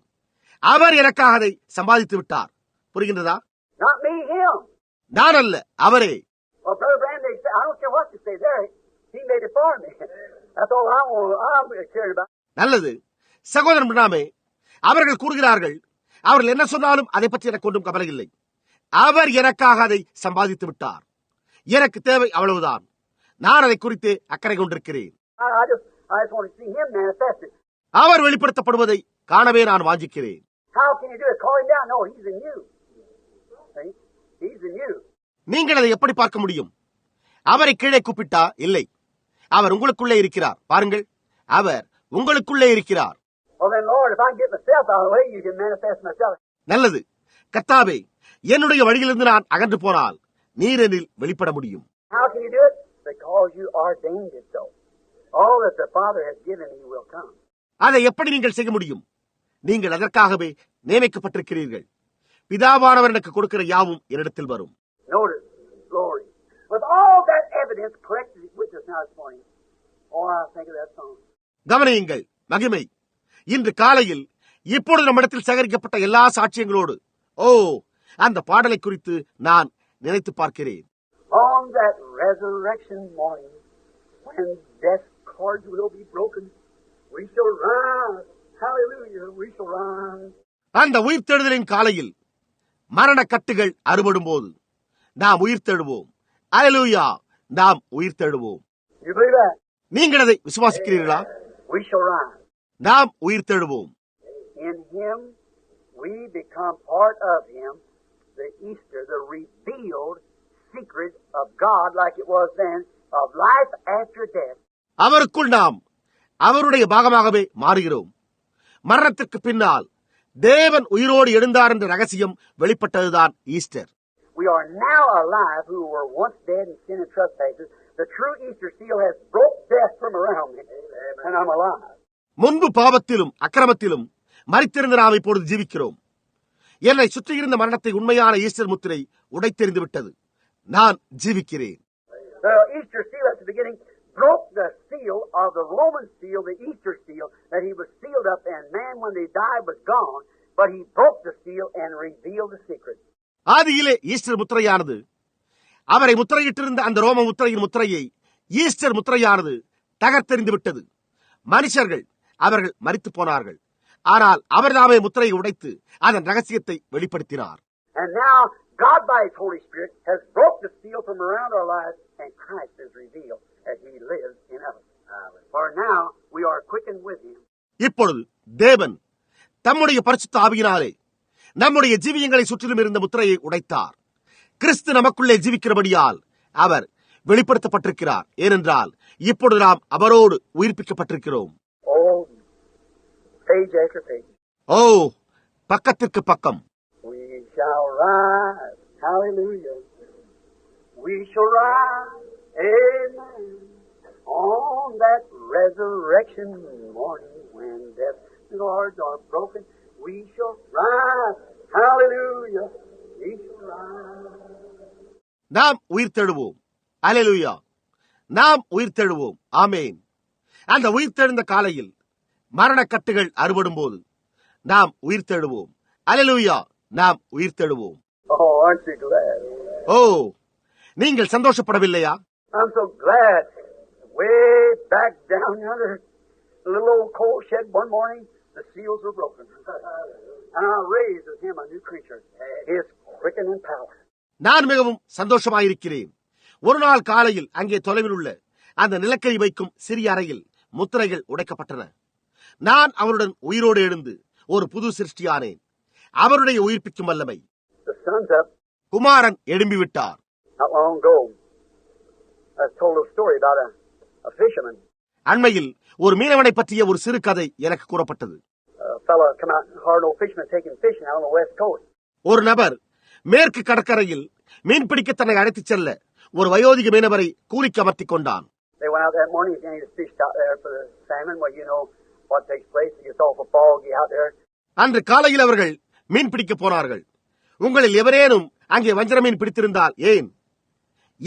அவர் எனக்காக அதை சம்பாதித்து விட்டார். புரிகின்றதா? நான் அல்ல, அவரே. நல்லது சகோதரன் பிரணாமே, அவர்கள் கூறுகிறார்கள், அவர்கள் என்ன சொன்னாலும் அதை பற்றி எனக்கு ஒன்றும் கவலை இல்லை. அவர் எனக்காக அதை சம்பாதித்து விட்டார். எனக்கு தேவை அவ்வளவுதான். நான் அதை குறித்து அக்கறை கொண்டிருக்கிறேன். அவர் வெளிப்படுத்தப்படுவதை காணவே நான் வாஞ்சிக்கிறேன். நீங்கள் அதை எப்படி பார்க்க முடியும்? அவரை கீழே கூப்பிட்டா இல்லை, அவர் உங்களுக்குள்ளே இருக்கிறார். பாருங்கள், அவர் உங்களுக்குள்ளே இருக்கிறார். நல்லது கர்த்தாவே, என்னுடைய வழியிலிருந்து நான் அகன்று போனால் நீர் என்னில் வெளிப்பட முடியும். அதை எப்படி நீங்கள் செய்ய முடியும்? நீங்கள் அதற்காகவே நியமிக்கப்பட்டிருக்கிறீர்கள். பிதாவானவர் எனக்கு கொடுக்கிற யாவும் என்னிடத்தில் வரும். கவனியுங்கள், மகிமை. இன்று காலையில் இப்பொழுது நம்மிடத்தில் சேகரிக்கப்பட்ட எல்லா சாட்சியங்களோடு அந்த பாடலை குறித்து நான் நினைத்து பார்க்கிறேன். அந்த உயிர்த்தெழுதலின் காலையில் மரண கட்டுகள் அறுபடும் போது நாம் உயிர்த்தெழுவோம். அல்லேலூயா, நாம் உயிர்த்தெழுவோம். நீங்கள் அதை விசுவாசிக்கிறீர்களா? நாம் உயிர்த்தெழுவோம். In Him we become part of Him, the Easter, the revealed secret of God, like it was then, of life after death. அவருக்குள் நாம் அவருடைய பாகமாகவே மாறுகிறோம். மரணத்திற்கு பின்னால் தேவன் உயிரோடு எழுந்தார் என்ற ரகசியம் வெளிப்பட்டதுதான் Easter. We are now alive who were once dead in sin and trespasses. The true Easter seal has broke death from around me, and I'm alive. முன்பு பாவத்திலும் அக்கிரமத்திலும் மரித்திருந்த நாம் இப்பொழுது ஜீவிக்கிறோம். என்னை சுற்றியிருந்த மரணத்தை உண்மையான ஈஸ்டர் முத்திரை உடைத்தெறிந்து விட்டது. நான் ஜீவிக்கிறேன். The Easter seal at the beginning broke the seal of the Roman seal, the Easter seal, that he was sealed up, and man, when they died, was gone, but he broke the seal and revealed the secret. ஆதியிலே Easter முத்திரையானது அவரை முத்திரையிட்டிருந்த அந்த ரோம முத்திரையின் முத்திரையை Easter முத்திரையானது தகர்த்தெறிந்து விட்டது. மனுஷர்கள் அவர்கள் மரித்து போனார்கள். ஆனால் அவர் தாமே முத்திரையை உடைத்து அதன் ரகசியத்தை வெளிப்படுத்தினார். And now God by His Holy Spirit has broke the seal from around our lives, and Christ is revealed as He lives in us. For now we are quickened with Him. இப்பொழுது தேவன் தம்முடைய பரிசுத்த ஆவியினாலே நம்முடைய ஜீவியங்களை சுற்றிலும் இருந்த முத்திரையை உடைத்தார். கிறிஸ்து நமக்குள்ளே ஜீவிக்கிறபடியால் அவர் வெளிப்படுத்தப்பட்டிருக்கிறார். ஏனென்றால் இப்பொழுது நாம் அவரோடு உயிர்ப்பிக்கப்பட்டிருக்கிறோம். பக்கத்திற்கு பக்கம். We shall rise, hallelujah. We shall rise, amen, on that resurrection morning when death and Lords are broken. We shall rise, hallelujah. We shall rise. நாம் உயிர்த்தெழுவோம். அல்லேலூயா, நாம் உயிர்த்தெழுவோம். ஆமேன். அந்த உயிர்த்தெழுந்த காலையில் மரண கட்டுகள் அறுபடும் போது நாம் உயிர்த்தெழுவோம். அல்லேலூயா, நாம் உயிர்த்தெழுவோம். Oh, aren't you glad? நீங்கள் சந்தோஷப்படவில்லையா? I'm so glad. Way back down yonder, the little old coal shed one morning, the seals were broken. And I raised with Him a new creature, His quickening power. நான் மிகவும் சந்தோஷமாயிருக்கிறேன். ஒரு நாள் காலையில் அங்கே தொலைவில் உள்ள அந்த நிலக்கரி வைக்கும் சிறிய அறையில் முத்திரைகள் உடைக்கப்பட்டன. நான் அவருடன் உயிரோடு எழுந்து ஒரு புது சிருஷ்டியானேன். அவருடைய உயிர்ப்பிக்கும் வல்லமை. குமாரன் எழும்பிவிட்டார். அண்மையில் ஒரு மீனவனை பற்றிய ஒரு சிறு கதை எனக்கு கூறப்பட்டது. fellow come out, hard old fisherman taking fishing out on the west coast. ஒரு நபர் மேற்கு கடற்கரையில் மீன்பிடிக்க தன்னை அழைத்துச் செல்ல ஒரு வயோதிக மீனவரை கூலிக்கு அமர்த்திக் கொண்டான். They went out that morning and he just fished out there for the salmon. Well, you know what takes place. It gets awful foggy out there. அன்று காலையில் அவர்கள் மீன் பிடிக்க போனார்கள். உங்களில் எவரேனும் அங்கே வஞ்சர மீன் பிடித்திருந்தால் ஏன்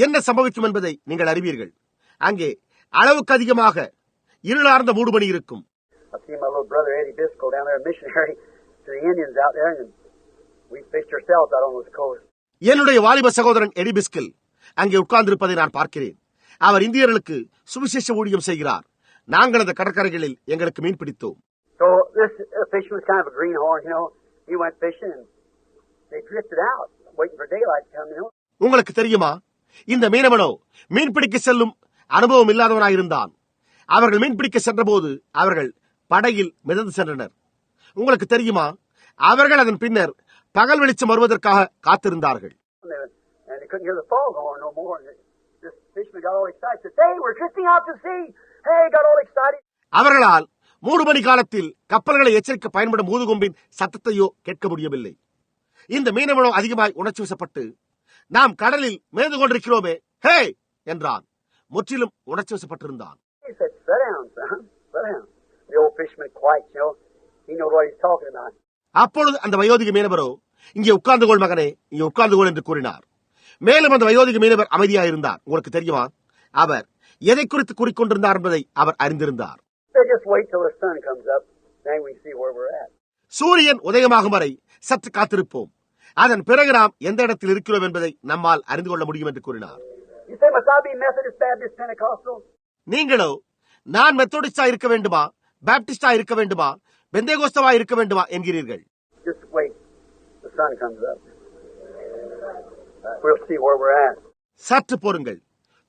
என்ன சம்பவிக்கும் என்பதை நீங்கள் அறிவீர்கள். அங்கே அளவுக்கு அதிகமாக இருளார்ந்த மூடுபனி இருக்கும். I see my little brother Eddie Biscoe down there, a missionary to the Indians out there, and we fished ourselves out on this coast. என்னுடைய வாலிப சகோதரன் எடி பிஸ்கில் அங்கே உட்கார்ந்திருப்பதை நான் பார்க்கிறேன். அவர் இந்தியர்களுக்கு சுவிசேஷ ஊழியம் செய்கிறார். நாங்கள் அந்த கடற்கரைகளில் எங்களுக்கு மீன் பிடித்தோம். So this fishing was kind of a greenhorn, you know. He went fishing and they drifted out, waiting for daylight to come, you know. உங்களுக்கு தெரியுமா, இந்த மீனவனோ மீன் பிடிக்க செல்லும் அனுபவம் இல்லாதவனாயிருந்தான். அவர்கள் மீன் பிடிக்க சென்றபோது அவர்கள் படகில் மிதந்து சென்றனர். உங்களுக்கு தெரியுமா, அவர்கள் அதன் பின்னர் பகல் வெளிச்சம் வருவதற்காக காத்திருந்தார்கள். And they couldn't hear the foghorn no more. And this fisherman got all excited. Said, "Hey, we're drifting out to sea." Hey, got all excited. அவர்களால் 3 மணி காலத்தில் கப்பல்களை எச்சரிக்க பயன்படும் ஊதுகொம்பின் சத்தத்தையோ கேட்க முடியவில்லை. இந்த மீனவனோ அதிகமாய் உணர்ச்சி வசப்பட்டு, நாம் கடலில் மேய்ந்து கொண்டிருக்கிறோமே, ஹே என்றான். முற்றிலும் உணர்ச்சி வசப்பட்டிருந்தான். He said, "Sit down, son. Sit down." The old fisherman quiet, you know. He knows what he's talking about. அப்பொழுது அந்த வயோதிக மீனவரோ, இங்கே உட்கார்ந்து கொள் மகனே, இங்கே உட்கார்ந்து கொள் என்று கூறினார். மேலும் அந்த வயோதிக மீனவர் அமைதியாயிருந்தார். உங்களுக்கு தெரியுமா, அவர் எதை குறித்து கூறிக்கொண்டிருந்தார் என்பதை அவர் அறிந்திருந்தார். Just wait till the sun comes up, then we see where we're at. சூரியன் உதயமாகும் வரை சற்று காத்திருப்போம். அதன் பிறகு நாம் எந்த இடத்தில் இருக்கிறோம் என்பதை நம்மால் அறிந்து கொள்ள முடியும் என்று கூறினார். You say, must I be Methodist, Baptist, Pentecostal? நீங்களோ நான் மெத்தோடிஸ்டா இருக்க வேண்டுமா, பாப்டிஸ்டா இருக்க வேண்டுமா, பெந்தேகோஸ்தவா இருக்க வேண்டுமா என்கிறீர்கள். Just wait. The sun comes up. We'll see where we're at. சற்று பொறுங்கள்,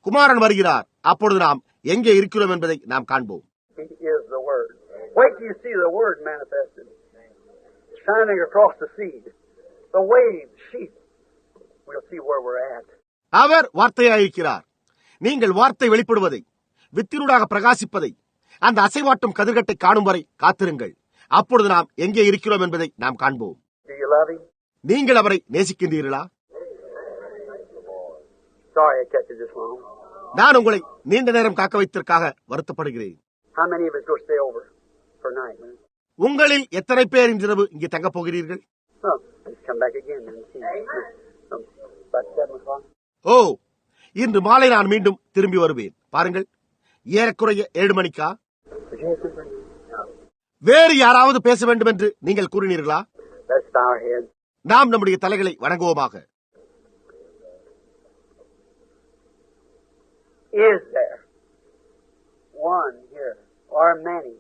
குமாரன் வருகிறார். அப்பொழுது நாம் எங்கே இருக்கிறோம் என்பதை நாம் காண்போம். He is the Word. Wait till you see the Word manifested, shining across the sea, the waves, sheep. We'll see where we're at. அவர் வார்த்தையாயிருக்கிறார். நீங்கள் வார்த்தை வெளிப்படுவதை, வித்தினூடாக பிரகாசிப்பதை, அந்த அசைவாட்டும் கதிர்கட்டை காணும் வரை காத்திருங்கள். அப்பொழுது நாம் எங்கே இருக்கிறோம் என்பதை நாம் காண்போம். Do you love him? நீங்கள் அவரை நேசிக்கின்றீர்களா? Sorry I kept you this long. நான் உங்களை நீண்ட நேரம் காக்க வைத்ததற்காக வருத்தப்படுகிறேன். How many of us go stay over for night? உங்களில் எத்தனை பேர் இன்றிரவு இங்கே தங்கப் போகிறீர்கள்? Oh, let's come back again and see. About 7 o'clock. ஓ, இன்று மாலை நான் மீண்டும் திரும்பி வருவேன். பாருங்கள், ஏறக்குறைய 7 மணிக்கா? வேறு யாராவது பேச வேண்டும் என்று நீங்கள் கூறினீர்களா? Let's bow our heads. நாம் நம்முடைய தலைகளை வணங்குவோமாக. Is there one here or many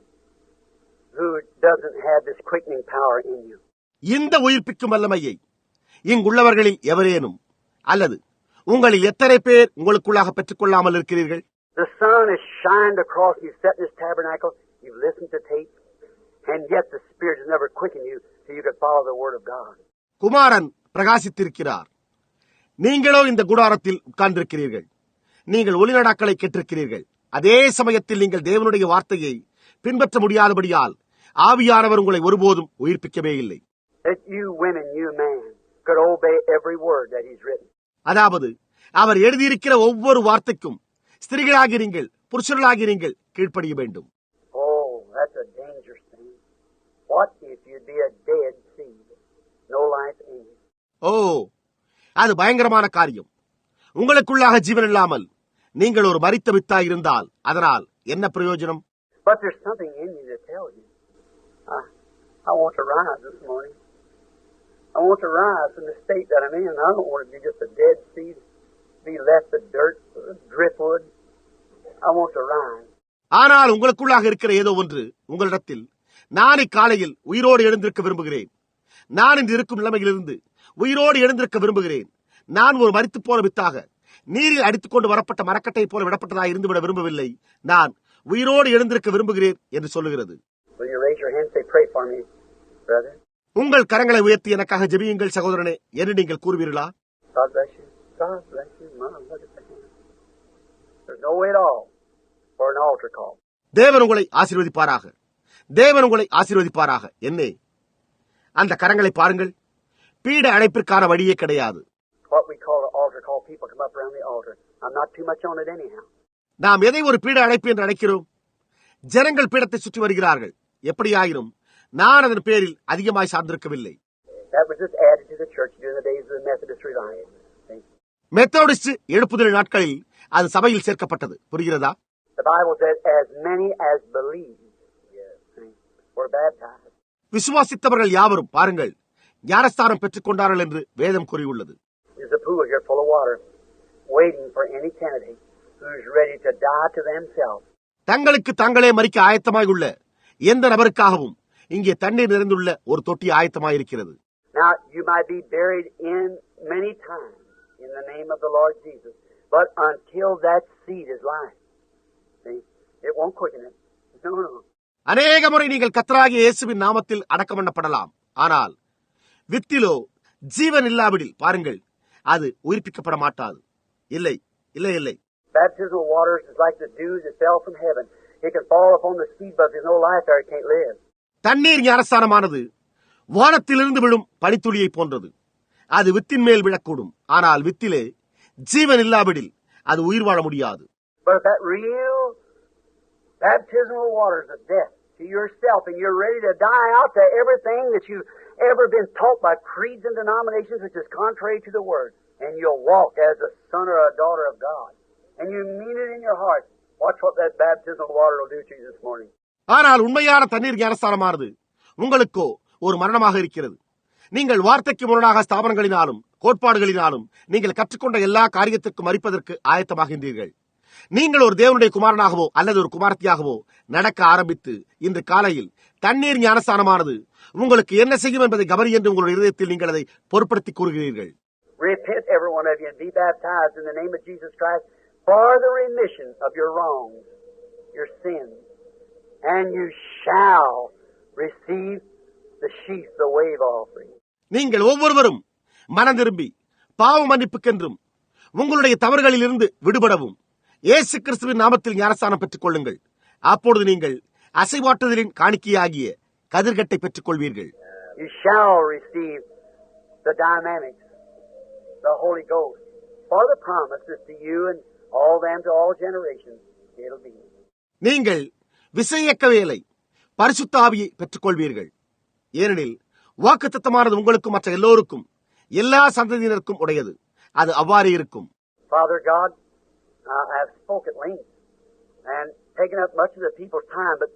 who doesn't have this quickening power in you? இந்த உயிர்ப்பிக்கும் வல்லமையை இங்குள்ளவர்களில் எவரேனும் அல்லது உங்களில் எத்தனை பேர் உங்களுக்குள்ளாக பெற்றுக் கொள்ளாமல் இருக்கிறீர்கள்? The sun has shined across. You set this tabernacle. You've listened to tape, and yet the Spirit has never quickened you so you could follow the Word of God. குமாரன் பிரகாசித்திருக்கிறார். நீங்களோ இந்த கூடாரத்தில் உட்கார்ந்திருக்கிறீர்கள். நீங்கள் ஒளிநடாக்களை கேட்டிருக்கிறீர்கள். அதே சமயத்தில் நீங்கள் தேவனுடைய வார்த்தையை பின்பற்ற முடியாதபடியால் ஆவியானவர் உங்களை ஒருபோதும் உயிர்ப்பிக்கவே இல்லை. That you women, you man, could obey every word that He's written. அதாவது அவர் எழுதியிருக்கிற ஒவ்வொரு வார்த்தைக்கும் ஸ்திரீகளாகிறீர்கள், புருஷர்களாகிறீர்கள் கீழ்ப்படிய வேண்டும். Oh, that's a dangerous thing. What if you be a dead seed? No life in you. ஓ, அது பயங்கரமான காரியம். உங்களுக்குள்ளாக ஜீவன் இல்லாமல் நீங்கள் ஒரு மரித்த வித்தாய் இருந்தால் அதனால் என்ன பிரயோஜனம்? But there's something in you that tells you, I want to rise this morning. I want to rise from the state that I'm in. I don't want to be just a dead seed, be left the dirt, the driftwood. I want to rise. ஆனால் உங்களுக்குள்ளாக இருக்கிற ஏதோ ஒன்று உங்களிடத்தில், நான் இக்காலையில் உயிரோடு எழுந்திருக்க விரும்புகிறேன். நான் இன்று இருக்கும் நிலைமையிலிருந்து உயிரோடு எழுந்திருக்க விரும்புகிறேன். நான் ஒரு மரித்து போன வித்தாக நீரில் அடித்துக் கொண்டு வரப்பட்ட மரக்கட்டை போல விடப்பட்டதாக இருந்துவிட விரும்பவில்லை. நான் உயிரோடு எழுந்திருக்க விரும்புகிறேன் என்று சொல்லுகிறது. உங்கள் கரங்களை உயர்த்தி எனக்காக ஜெபியுங்கள் சகோதரனே என்று நீங்கள் கூறுவீர்களா? There's no way at all for an altar call. தேவன் உங்களை ஆசீர்வதிப்பாராக. தேவன் உங்களை ஆசீர்வதிப்பாராக. என்னே, அந்த கரங்களை பாருங்கள். பீட அழைப்பிற்கான வழியே கிடையாது. What we call an altar, call people come up around the altar. I'm not too much on it anyhow. நாம் எதை ஒரு பீட அழைப்பு என்று அழைக்கிறோம்? ஜனங்கள் பீடத்தை சுற்றி வருகிறார்கள். எப்படியாயினும் நான் அதன் பேரில் அதிகமாய் சார்ந்திருக்கவில்லை. That was just added to the church during the days of the Methodist revival. Methodist எழுப்புதல் நாட்களில் அது சபையில் சேர்க்கப்பட்டது. புரிகிறதா? The Bible says, as many as believe were baptized. விசுவாசித்தவர்கள் யாவரும் பாருங்கள் ஞானஸ்தானம் பெற்றுக் கொண்டார்கள் என்று வேதம் கூறியுள்ளது. There's a pool here full of water, waiting for any candidate who's ready to die to themselves. தங்களுக்கு தாங்களே மரிக்க ஆயத்தமாய் உள்ள எந்த நபருக்காகவும் இங்கே தண்ணீர் நிறைந்துள்ள ஒரு தொட்டி ஆயத்தமாய் இருக்கிறது. Now you might be buried in many times in the name of the Lord Jesus, but until that seed is life, see, it won't quicken it. No. அநேக முறை நீங்கள் கர்த்தராகிய இயேசுவின் நாமத்தில் அடக்கம் பண்ணப்படலாம். ஆனால் வித்திலோ ஜீவன் இல்லாவிடில் பாருங்கள் அது உயிர்ப்பிக்கப்பட மாட்டாது. இல்லை இல்லை இல்லை. Baptismal waters is like the dew that fell from heaven. It can fall upon the seed, but there's no life there. It can't live. தண்ணீர் ஞானஸ்தானமானது வானத்திலிருந்து விழும் பனித்துளியை போன்றது. அது வித்தின் மேல் விழக்கூடும். ஆனால் வித்திலே ஜீவன் இல்லாவிடில் அது உயிர் வாழ முடியாது. But if that real baptismal waters of death to yourself and you're ready to die out to everything that you've ever been taught by creeds and denominations which is contrary to the word, and you'll walk as a son or a daughter of God, and you mean it in your heart, watch what that baptismal water will do to you this morning. ஆனால் உண்மையான தண்ணீர் ஞானஸ்தானமானது உங்களுக்கோ ஒரு மரணமாக இருக்கிறது. நீங்கள் வார்த்தைக்கு முரணாக ஸ்தாபனங்களினாலும் கோட்பாடுகளினாலும் நீங்கள் கற்றுக்கொண்ட எல்லா காரியத்திற்கும் மரிப்பதற்கு ஆயத்தமாகின்றீர்கள். நீங்கள் ஒரு தேவனுடைய குமாரனாகவோ அல்லது ஒரு குமாரத்தியாகவோ நடக்க ஆரம்பித்து இன்று காலையில் தண்ணீர் ஞானஸ்தானமானது உங்களுக்கு என்ன செய்யும் என்பதை கவனி என்று உங்களுடைய இதயத்தில் நீங்கள் அதை பொருட்படுத்தி கூறுகிறீர்கள். Repent, every one of you, and be baptized in the name of Jesus Christ for the remission of your wrongs, your sins, and you shall receive the sheaf, the wave offering. நீங்கள் ஒவ்வொருவரும் மனம் திரும்பி பாவ மன்னிப்புக்கென்றும் உங்களுடைய தவறுகளிலிருந்து விடுபடவும் இயேசு கிறிஸ்துவின் நாமத்தில் ஞானஸ்தானம் பெற்றுக் கொள்ளுங்கள். அப்பொழுது நீங்கள் அசைவாட்டுதலின் காணிக்கையாகிய கதிர்கட்டை பெற்றுக் கொள்வீர்கள். You shall receive the dynamics, the Holy Ghost, for the promises to you and all them to all generations. It'll be. நீங்கள் விசையக்க வேலை பரிசுத்த ஆவியை பெற்றுக் கொள்வீர்கள். ஏனெனில் வாக்குத்தத்தமானது உங்களுக்கும் மற்ற எல்லோருக்கும் எல்லா சந்ததியினருக்கும் உடையது. அது அவ்வாறு இருக்கும். Father God, I have spoken at length and taken up much of the people's time, but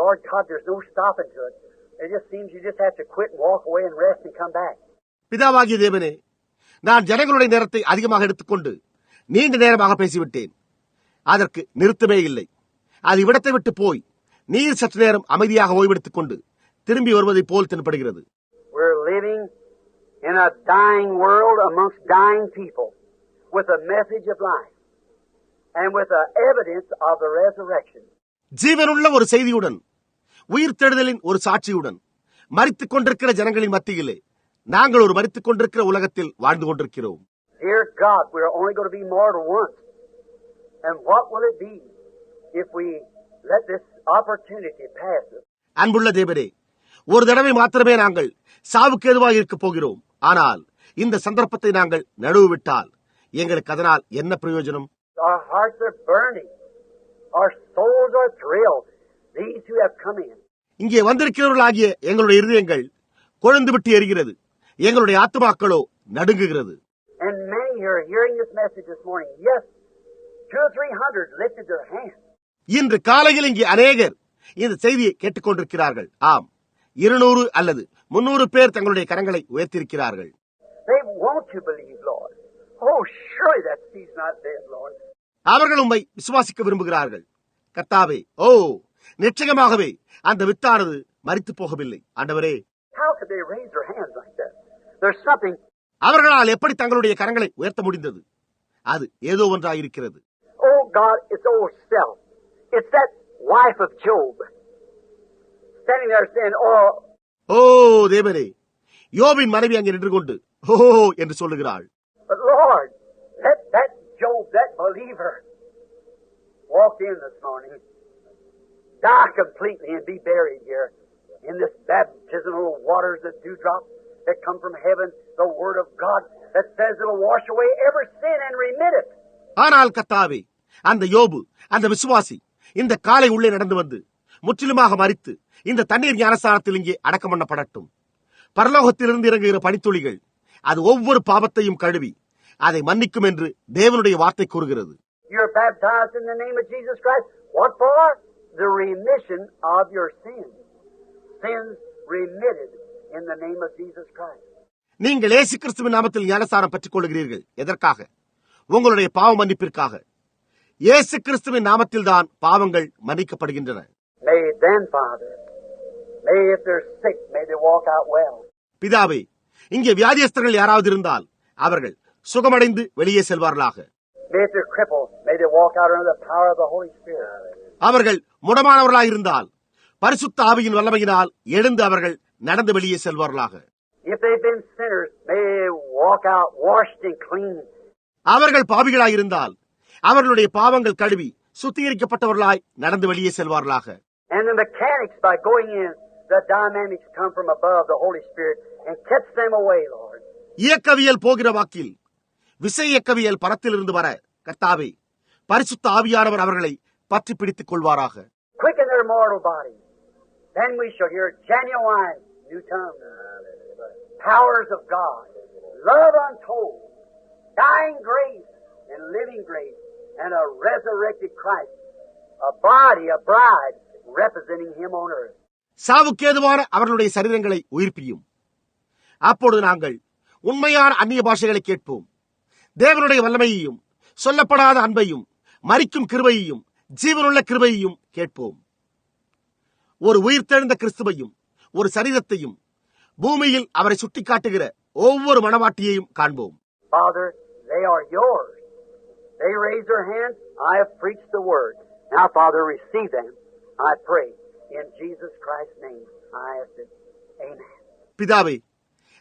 Lord God, there's no stopping to it. It just seems you just have to quit and walk away and rest and come back. பிதாவாகிய தேவனே, நான் ஜனங்களுடைய நேரத்தை அதிகமாக எடுத்துக்கொண்டு நீண்ட நேரமாக பேசிவிட்டேன். அதற்கு நிறுத்தமே இல்லை. அது இவ்விடத்தை விட்டு போய் நீர் சற்று நேரம் அமைதியாக ஓய்வெடுத்துக் கொண்டு திரும்பி வருவதை போல் தென்படுகிறது. We're living in a dying world amongst dying people with a message of life and with the evidence of the resurrection. ஜீவனுள்ள ஒரு செய்தியுடன் உயிர்த்தெழுதலின் ஒரு சாட்சியுடன் மரித்துக் கொண்டிருக்கிற ஜனங்களின் மத்தியிலே நாங்கள் ஒரு மரித்துக் கொண்டிருக்கிற உலகத்தில் வாழ்ந்து கொண்டிருக்கிறோம். Dear God, we're only going to be mortal once. And what will it be if we let this opportunity pass us? அன்புள்ள தேவரே, ஒரு தடவை மாத்திரமே நாங்கள் சாவுக்கு எதுவாக இருக்கப் போகிறோம். ஆனால் இந்த சந்தர்ப்பத்தை நாங்கள் நடுவு விட்டால் எங்களுக்கு அதனால் என்ன பிரயோஜனம்? Our hearts are burning. Our souls are thrilled. These who have come in. இங்கே வந்திருக்கிறவர்களாகிய எங்களுடைய இருதயங்கள் கொழுந்து விட்டு எரிகிறது. எங்களுடைய ஆத்துமாக்களோ நடுங்குகிறது. And many who are hearing this message this morning, yes, 200 or 300 lifted their hands. இன்று காலையில் இங்கே அநேகர் இந்த செய்தியை கேட்டுக்கொண்டிருக்கிறார்கள். ஆம், 200 அல்லது 300 பேர் தங்களுடைய கரங்களை உயர்த்தியிருக்கிறார்கள். They want to believe, Lord. Oh, surely that seed's not dead, Lord. அவர்கள் உம்மை விசுவாசிக்க விரும்புகிறார்கள். கர்த்தாவே, ஓ நிச்சயமாகவே அந்த வித்தானது மரித்து போகவில்லை. ஆண்டவரே, How could they raise their hands like that? There's something. அவர்களால் எப்படி தங்களுடைய கரங்களை உயர்த்த முடிந்தது? அது ஏதோ ஒன்றாயிருக்கிறது. Oh God, it's old self. It's that wife of Job standing there saying, "Oh." ஓ தேவனே, யோபின் மனைவி அங்கே நின்று கொண்டு ஓ என்று சொல்லுகிறாள். But Lord, let that Job, that believer, walk in this morning. die completely and be buried here in this baptismal waters, the dewdrop that come from heaven, the Word of God that says it'll wash away every sin and remit it. ஆனால் கர்த்தாவே, அந்த யோபு, அந்த விசுவாசி இந்த காலை உள்ளே நடந்து வந்து முற்றிலுமாக மரித்து இந்த தண்ணீர் ஞானஸ்நானத்தில் இங்கே அடக்கம் பண்ணப்படட்டும். பரலோகத்திலிருந்து இறங்குகிற பனித்துளிகள் அது ஒவ்வொரு பாவத்தையும் கழுவி அதை மன்னிக்கும் என்று தேவனுடைய வார்த்தை கூறுகிறது. You're baptized in the name of Jesus Christ. What for? The remission of your sins. Sins remitted in the name of Jesus Christ. நீங்கள் இயேசு கிறிஸ்துவின் நாமத்தில் ஞானஸ்நானம் பெற்றுக் கொள்கிறீர்கள். எதற்காக? உங்களுடைய பாவ மன்னிப்பிற்காக. இயேசு கிறிஸ்துவின் நாமத்தில் தான் பாவங்கள் மன்னிக்கப்படுகின்றன. May then, Father, may if they're sick, may they walk out well. பிதாவே, இங்கே வியாதியஸ்தர்கள் யாராவது இருந்தால் அவர்கள் சுகமடைந்து வெளியே செல்வார்களாக. May if they're crippled, may they walk out under the power of the Holy Spirit. அவர்கள் முடமானவர்களாக இருந்தால் பரிசுத்த ஆவியின் வல்லமையினால் எழுந்து அவர்கள் நடந்து வெளியே செல்வார்களாக. If they've been sinners, may they walk out washed and clean. அவர்கள் பாவிகளாய் இருந்தால் அவர்களுடைய பாவங்கள் கழுவி சுத்திகரிக்கப்பட்டவர்களாய் நடந்து வெளியே செல்வார்களாக. And the mechanics, by going in, the dynamics come from above, the Holy Spirit, and catch them away, Lord. இயக்கவியல் போகிற வாக்கில் விசை இயக்கவியல் பரத்திலிருந்து வர கர்த்தாவே, பரிசுத்த ஆவியானவர் அவர்களை பற்றி பிடித்துக் கொள்வாராக. Quicken their mortal bodies. Then we shall hear genuine new tongues, powers of God, love untold, dying grace and living grace, and a resurrected Christ, a body, a bride, representing Him on earth. சாவுக்கேதுவான அவர்களுடைய சரீரங்களை உயிர்ப்பியும். அப்பொழுது நாங்கள் உண்மையான அந்நிய பாஷைகளை கேட்போம். தேவனுடைய வல்லமையையும் சொல்லப்படாத அன்பையும் மரிக்கும் கிருபையையும் ஜீவனுள்ள கிருபையையும் கேட்போம். ஒரு உயிர்த்தெழுந்த கிறிஸ்துவையும் ஒரு சரீரத்தையும் பூமியில் அவரை சுட்டிக்காட்டுகிற ஒவ்வொரு மனவாட்டியையும் காண்போம். Father, they are yours. They raise their hands. I have preached the word. Now, Father, receive them. I pray in Jesus Christ's name. I ask it. Amen. பிதாவே,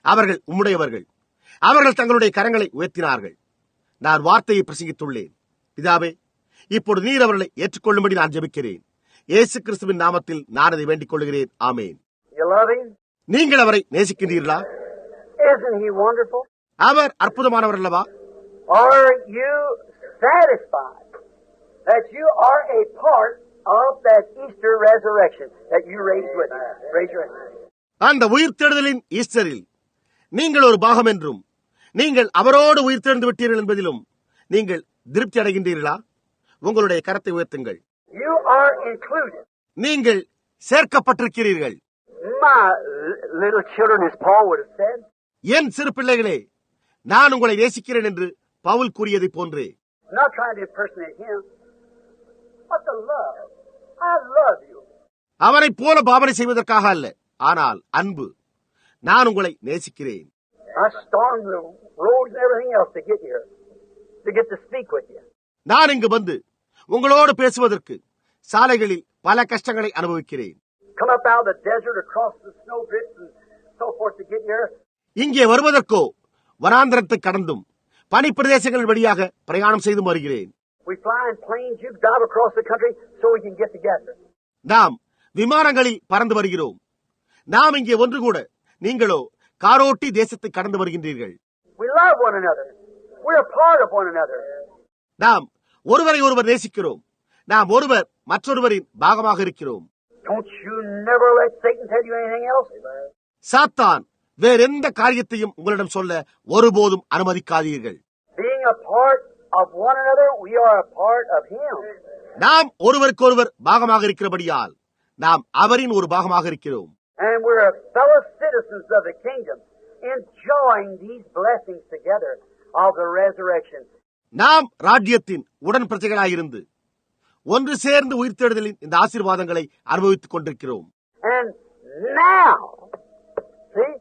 அவர்கள் உம்முடையவர்கள். அவர்கள் தங்களுடைய கரங்களை உயர்த்தினார்கள். நான் வார்த்தையை பிரசங்கித்துள்ளேன். பிதாவே, இப்பொழுது நீர் அவர்களை ஏற்றுக்கொள்ளும்படி நான் ஜெபிக்கிறேன். இயேசு கிறிஸ்துவின் நாமத்தில் நான் அதை வேண்டிக் கொள்கிறேன். ஆமேன். You love Him? நீங்கள் அவரை நேசிக்கின்றீர்களா? Isn't He wonderful? அவர் அற்புதமானவர் அல்லவா? Are you satisfied that you are a part of that Easter resurrection that you raised with Him? Raise your hand. அந்த உயிர்த்தெழுதலின் ஈஸ்டரில் நீங்கள் ஒரு பாகம் என்றும் நீங்கள் அவரோடு உயிர்த்தெழுந்து விட்டீர்கள் என்பதிலும் நீங்கள் திருப்தி அடைகின்றீர்களா? உங்களுடைய கரத்தை உயர்த்துங்கள். You are included. நீங்கள் சேர்க்கப்பட்டிருக்கிறீர்கள். My little children, as Paul would have said. என் சிறு பிள்ளைகளே, நான் உங்களை நேசிக்கிறேன் என்று பவுல் கூறியதை போன்றே. I'm not trying to impersonate him, but the love. I love you. அவனைப் போல பாவனை செய்வதற்காக அல்ல, ஆனால் அன்பு. நான் உங்களை நேசிக்கிறேன். I stormed the roads and everything else to get here, to get to speak with you. நான் இங்கு வந்து உங்களோடு பேசுவதற்கு சாலைகளில் பல கஷ்டங்களை அனுபவிக்கிறேன். Come up out of the desert, across the snow drifts and so forth to get here. இங்கே வருவதற்கோ வனாந்திரத்தை கடந்தும் பனி பிரதேசங்கள் வழியாக பிரயாணம் செய்து வருகிறேன். We fly in planes, you drive across the country so we can get together. நாம் விமானங்களில் பறந்து வருகிறோம். நாம் இங்கே ஒன்று கூட, நீங்களோ காரோட்டி தேசத்தை கடந்து வருகின்றீர்கள். We love one another. We're a part of one another. நாம் ஒருவரை ஒருவர் நேசிக்கிறோம். நாம் ஒருவர் மற்றொருவரின் பாகமாக இருக்கிறோம். Don't you never let Satan tell you anything else. சாத்தான் வேறெந்த காரியத்தையும் உங்களிடம் சொல்ல ஒருபோதும் அனுமதிக்காதீர்கள். Being a part of one another, we are a part of Him. நாம் ஒருவருக்கொருவர் பாகமாக இருக்கிறபடியால் நாம் அவரின் ஒரு பாகமாக இருக்கிறோம். And we're fellow citizens of the kingdom, enjoying these blessings together of the resurrection. நாம் ராஜ்யத்தின் உடன் பிரஜைகளாயிருந்து ஒன்று சேர்ந்து உயிர்த்தெழுதலின் இந்த ஆசீர்வாதங்களை அனுபவித்துக் கொண்டிருக்கிறோம். And now, see,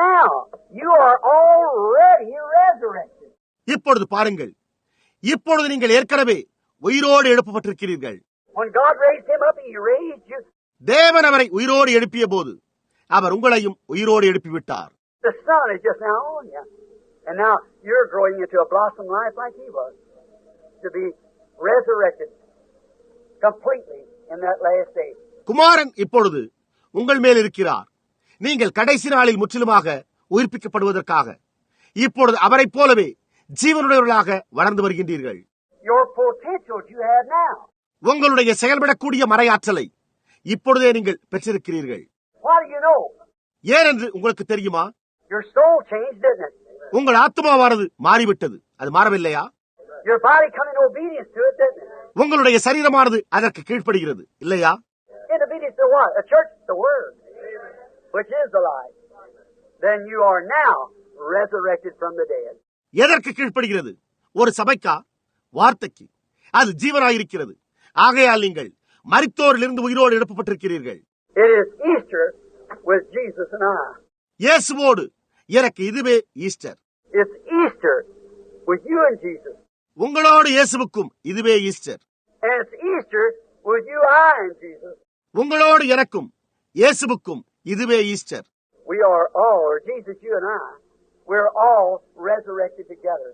now you are already resurrected. இப்பொழுது பாருங்கள், இப்பொழுது நீங்கள் ஏற்கனவே உயிரோடு எழுப்பப்பட்டிருக்கிறீர்கள். When God raised Him up, He raised you. தேவன் அவரை உயிரோடு எழுப்பிய போது அவர் உங்களையும் உயிரோடு எழுப்பிவிட்டார். The sun is just now on you. And now you're growing into a blossom life like He was. To be resurrected completely in that last day. குமாரன் இப்பொழுது உங்கள் மேல் இருக்கிறார். நீங்கள் கடைசி நாளில் முற்றிலுமாக உயிர்ப்பிக்கப்படுவதற்காக இப்பொழுது அவரைப் போலவே ஜீவனுடையவர்களாக வளர்ந்து வருகின்றீர்கள். Your potentials you have now. உங்களுடைய செயல்படக்கூடிய மறையாற்றலை இப்பொழுதே நீங்கள் பெற்றிருக்கிறீர்கள். Why do you know? ஏனென்று உங்களுக்கு தெரியுமா? Your soul changed, didn't it? உங்கள் ஆத்மாவானது மாறிவிட்டது. அது மாறவில்லையா? Your body come in obedience to it, didn't it? உங்களுடைய சரீரமானது அதற்கு கீழ்ப்படுகிறது இல்லையா? In obedience to what? The church, the word, which is the life. Then you are now resurrected from the dead. எதற்கு கீழ்ப்படுகிறது? ஒரு சபைக்கா? வார்த்தைக்கு. அது ஜீவனாயிருக்கிறது. ஆகையால் நீங்கள் மரித்தோரிலிருந்து உயிரோடு எழுப்பப்பட்டிருக்கிறீர்கள். It is Easter with Jesus and I. இயேசுவோடு எனக்கு இதுவே Easter. It's Easter with you and Jesus. உங்களோடு இயேசுவுக்கும் இதுவே Easter. And it's Easter with you, I and Jesus. உங்களோடு எனக்கும் இயேசுவுக்கும் இதுவே Easter. We are all, or Jesus, you and I, we're all resurrected together.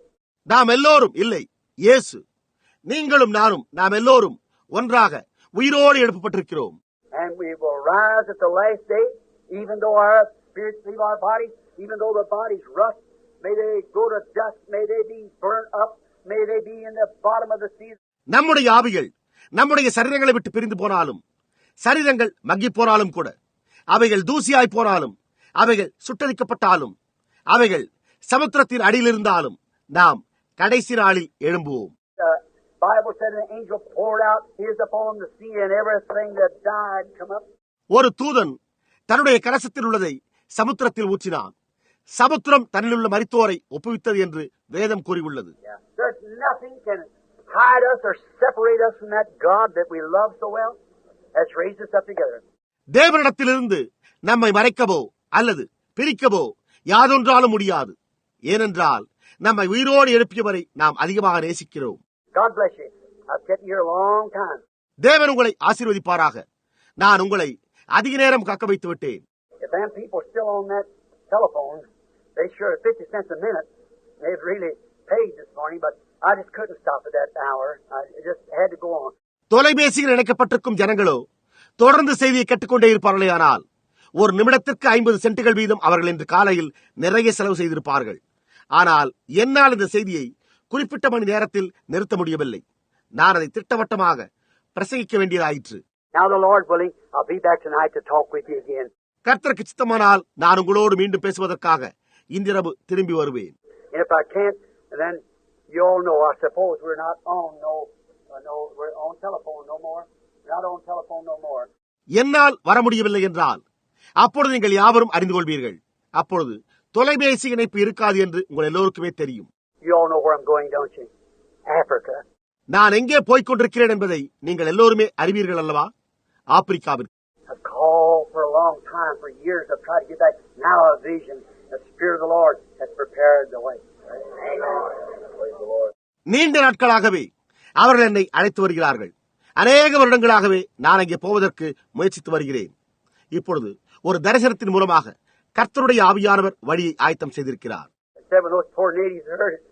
நாம் எல்லோரும் இல்லை, இயேசு, நீங்களும் நானும், நாம் எல்லோரும் ஒன்றாக உயிரோடு எழுப்பப்பட்டிருக்கிறோம். And we will rise at the last day, even though our spirits leave our bodies, even though the bodies rust, may they go to dust, may they be burnt up, may they be in the bottom of the sea. நம்முடைய ஆவிகள் நம்முடைய சரீரங்களை விட்டு பிரிந்து போனாலும், சரீரங்கள் மக்கி போனாலும் கூட, அவைகள் தூசியாய் போனாலும், அவைகள் சுட்டரிக்கப்பட்டாலும், அவைகள் சமுத்திரத்தின் அடியில் இருந்தாலும், நாம் கடைசி நாளில் எழும்புவோம். The Bible said an angel poured out his upon the sea and everything that died come up. ஒரு தூதன் தன்னுடைய கலசத்தில் உள்ளதை சமுத்திரத்தில் ஊற்றினான். சமுத்திரம் தன்னிலுள்ள மரித்தோரை ஒப்புவித்தது என்று வேதம் கூறியுள்ளது. There's nothing can hide us or separate us from that God that we love so well that's raised us up together. தேவனிடத்திலிருந்து நம்மை மறைக்கவோ அல்லது பிரிக்கவோ யாதொன்றாலும் முடியாது. ஏனென்றால் நம்மை உயிரோடு எழுப்பியவரை நாம் அதிகமாக நேசிக்கிறோம். God bless you. I've kept you here a long time. தேவன் உங்களை ஆசீர்வதிப்பாராக. நான் உங்களை அதிக நேரம் காக்க வைத்து விட்டேன். If them people still on that telephone, they sure 50 cents a minute. They've really paid this morning, but I just couldn't stop at that hour. I just had to go on. தொலைபேசியில் இணைக்கப்பட்டிருக்கும் ஜனங்களோ தொடர்ந்து செய்தியை கேட்டுக்கொண்டே இருப்பார்களேயானால் ஒரு நிமிடத்திற்கு 50 சென்ட்டுகள் வீதம் அவர்கள் இன்று காலையில் நிறைய செலவு செய்திருப்பார்கள். ஆனால் என்னால் இந்த செய்தியை குறிப்பிட்ட மணி நேரத்தில் நிறுத்த முடியவில்லை. நான் அதை திட்டவட்டமாக பிரசங்கிக்க வேண்டியதாயிற்று. Now the Lord willing, I'll be back tonight to talk with you again. கர்த்தருக்கு சித்தமானால் நான் உங்களோடு மீண்டும் பேசுவதற்காக இன்றிரவு திரும்பி வருவேன். And if I can't, then you all know, I suppose we're not on we're on telephone no more. We're not on telephone no more. என்னால் வர முடியவில்லை என்றால் அப்பொழுது நீங்கள் யாவரும் அறிந்து கொள்வீர்கள். அப்பொழுது தொலைபேசி இணைப்பு இருக்காது என்று உங்கள் எல்லோருக்குமே தெரியும். You all know where I'm going, don't you? Africa. நான் எங்கே போய்க் கொண்டிருக்கிறேன் என்பதை நீங்கள் எல்லோருமே அறிவீர்கள் அல்லவா? ஆப்பிரிக்காவிற்கு. I've called for a long time, for years I've tried to get that. Now a vision. The Spirit of the Lord has prepared the way. Praise the Lord. நீண்ட நாட்களாகவே அவர்கள் என்னை அழைத்து வருகிறார்கள். அநேக வருடங்களாகவே நான் அங்கே போவதற்கு முயற்சித்து வருகிறேன். இப்பொழுது ஒரு தரிசனத்தின் மூலமாக கர்த்தருடைய ஆவியானவர் வழியை ஆயத்தம் செய்திருக்கிறார். Seven of those poor natives heard it,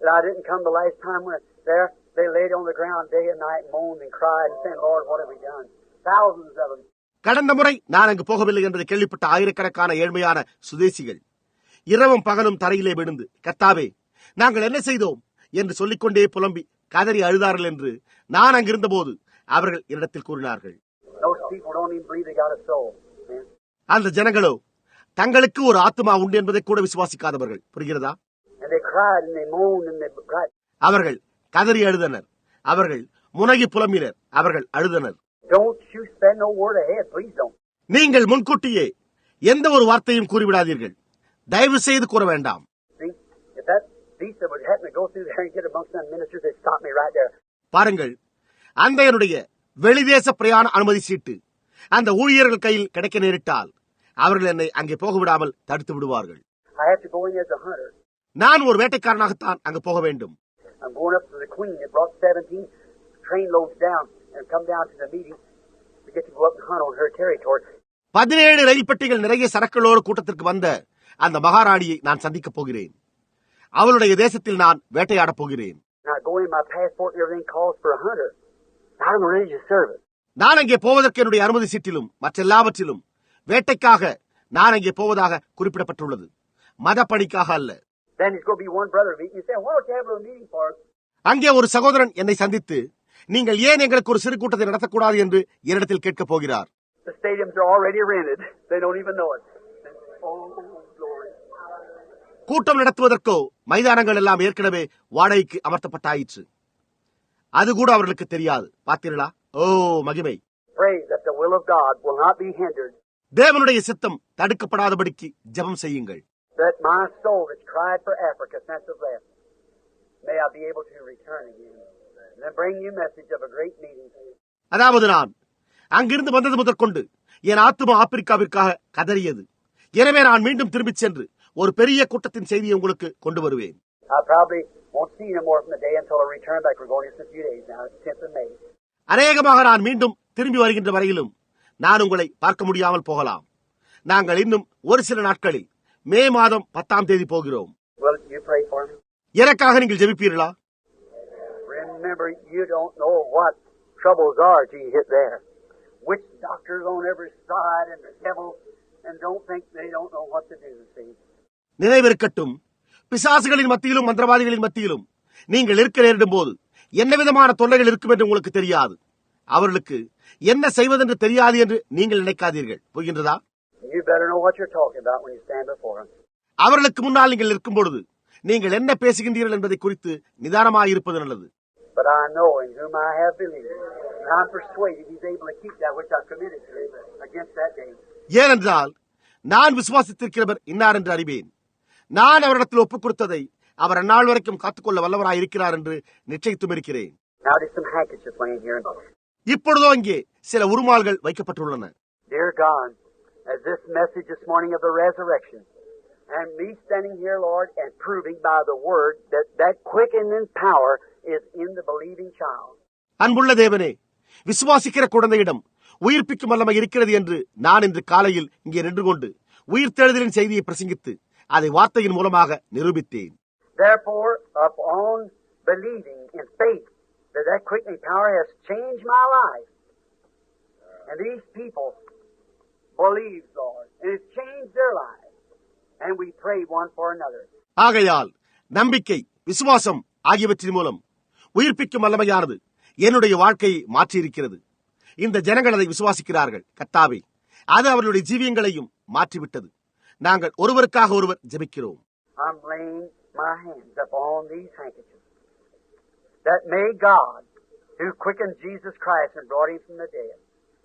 that I didn't come the last time when there. They laid on the ground day and night, moaned and cried and said, Lord, what have we done? Thousands of them. கடந்த முறை நான் அங்கு போகவில்லை என்பதை கேள்விப்பட்ட ஆயிரக்கணக்கான ஏழ்மையான சுதேசிகள் இரவும் பகலும் தரையிலே விழுந்து, கர்த்தாவே, நாங்கள் என்ன செய்தோம் என்று சொல்லிக்கொண்டே புலம்பி கதறி அழுதார்கள் என்று நான் அங்கிருந்த போது அவர்கள் என்னிடத்தில் கூறினார்கள். அந்த ஜனங்களோ தங்களுக்கு ஒரு ஆத்மா உண்டு என்பதை கூட விசுவாசிக்காதவர்கள். புரிகிறதா? அவர்கள் கதறி அழுதனர். அவர்கள் முனகி புலம்பினர். அவர்கள் அழுதனர். நீங்கள் முன்கூட்டியே எந்த ஒரு வார்த்தையும் கூறிவிடாதீர்கள். தயவு செய்து கூற வேண்டாம். பாருங்கள், அந்த என்னுடைய வெளிதேச பிரயாண அனுமதி சீட்டு அந்த ஊழியர்கள் கையில் கிடைக்க நேரிட்டால் அவர்கள் என்னை அங்கே போக விடாமல் தடுத்து விடுவார்கள். நான் ஒரு வேட்டைக்காரனாகத்தான் அங்கு போக வேண்டும். 17 ரயில் பெட்டிகள் நிறைய சரக்குகளோடு கூட்டத்திற்கு வந்த அந்த மகாராணியை நான் சந்திக்கப் போகிறேன். அவளுடைய தேசத்தில் நான் வேட்டையாடப் போகிறேன். நான் அங்கே போவதற்கு என்னுடைய அனுமதி சீட்டிலும் மற்றெல்லாவற்றிலும் வேட்டைக்காக நான் அங்கே போவதாக குறிப்பிடப்பட்டுள்ளது, மத பணிக்காக அல்ல. Then there's going to be one brother meeting. You say, what don't you have a little meeting for? அங்கே ஒரு சகோதரன் என்னை சந்தித்து, நீங்கள் ஏன் எங்களுக்கு ஒரு சிறு கூட்டத்தை நடத்தக்கூடாது என்று என்னிடத்தில் கேட்கப் போகிறார். The stadiums are already rented. They don't even know it. Oh, glory. கூட்டம் நடத்துவதற்கோ மைதானங்கள் எல்லாம் ஏற்கனவே வாடகைக்கு அமர்த்தப்பட்டாயிற்று. அது கூட அவர்களுக்கு தெரியாது. பார்த்தீர்களா? ஓ மகிமை. Pray that the will of God will not be hindered. தேவனுடைய சித்தம் தடுக்கப்படாதபடிக்கு ஜெபம் செய்யுங்கள். That my soul that's cried for Africa since it left, may I be able to return again and then bring you message of a great meeting. அதாவது நான் அங்கிருந்து வந்தது முதற்கொண்டு என் ஆத்துமா ஆப்பிரிக்காவிற்காக கதறியது. எனவே நான் மீண்டும் திரும்பிச் சென்று ஒரு பெரிய கூட்டத்தின் செய்தியை உங்களுக்கு கொண்டு வருவேன். I probably won't see you no more from the day until I return back. We're going just a few days now. It's 10th of May. அநேகமாக நான் மீண்டும் திரும்பி வருகின்ற வரையிலும் நான் உங்களை பார்க்க முடியாமல் போகலாம். நாங்கள் இன்னும் ஒரு சில நாட்களில் மே மாதம் 10ஆம் தேதி போகிறோம். Will you pray for me? எனக்காக நீங்கள் ஜெபிப்பீர்களா? Remember, you don't know what troubles are till you hit there. Witch doctors on every side and the devil, and don't think they don't know what to do. See? நினைவிருக்கட்டும், பிசாசுகளின் மத்தியிலும் மந்திரவாதிகளின் மத்தியிலும் நீங்கள் இருக்க நேரிடும் போது என்ன விதமான தொல்லைகள் இருக்கும் என்று உங்களுக்கு தெரியாது. அவர்களுக்கு என்ன செய்வதென்று தெரியாது என்று நீங்கள் நினைக்காதீர்கள். புரிகின்றதா? You better know what you're talking about when you stand before them. அவர்களுக்கு முன்னால் நீங்கள் இருக்கும் பொழுது நீங்கள் என்ன பேசுகின்றீர்கள் என்பதை குறித்து நிதானமாக இருப்பது நல்லது. But I know in whom I have believed, and I'm persuaded He's able to keep that which I committed to Him against that day. ஏனென்றால் நான் விசுவாசித்திருக்கிறவர் இன்னார் என்று அறிவேன். நான் அவரிடத்தில் ஒப்புக் கொடுத்ததை அவர் அந்நாள் வரைக்கும் காத்துக்கொள்ள வல்லவராய் இருக்கிறார் என்று நிச்சயித்தும் இருக்கிறேன். Now there's some handkerchiefs laying here. இப்பொழுதோ அங்கே சில உருமால்கள் வைக்கப்பட்டுள்ளன. Dear God, as this message this morning of the resurrection, and me standing here, Lord, and proving by the word that quickening power is in the believing child. அன்புள்ள தேவனே, விசுவாசிக்கிற குழந்தையிடம் உயிர்ப்பிக்கும் வல்லமை இருக்கிறது என்று நான் இன்று காலையில் இங்கே நின்று கொண்டு உயிர்த்தெழுதலின் செய்தியை பிரசங்கித்து அதை வார்த்தையின் மூலமாக நிரூபித்தேன். Therefore, upon believing in faith that quickening power has changed my life, and these people believe, Lord, and it's changed their lives, and we pray one for another. ஆகையால் நம்பிக்கை, விசுவாசம் ஆகியவற்றின் மூலம் உயிர்ப்பிக்கும் வல்லமையானது என்னுடைய வாழ்க்கையை மாற்றியிருக்கிறது. இந்த ஜனங்கள் அதை விசுவாசிக்கிறார்கள். கர்த்தாவே, அது அவர்களுடைய ஜீவியங்களையும் மாற்றிவிட்டது. நாங்கள் ஒருவருக்காக ஒருவர் ஜெபிக்கிறோம். I'm laying my hands upon these handkerchiefs, that may God, who quickened Jesus Christ and brought Him from the dead,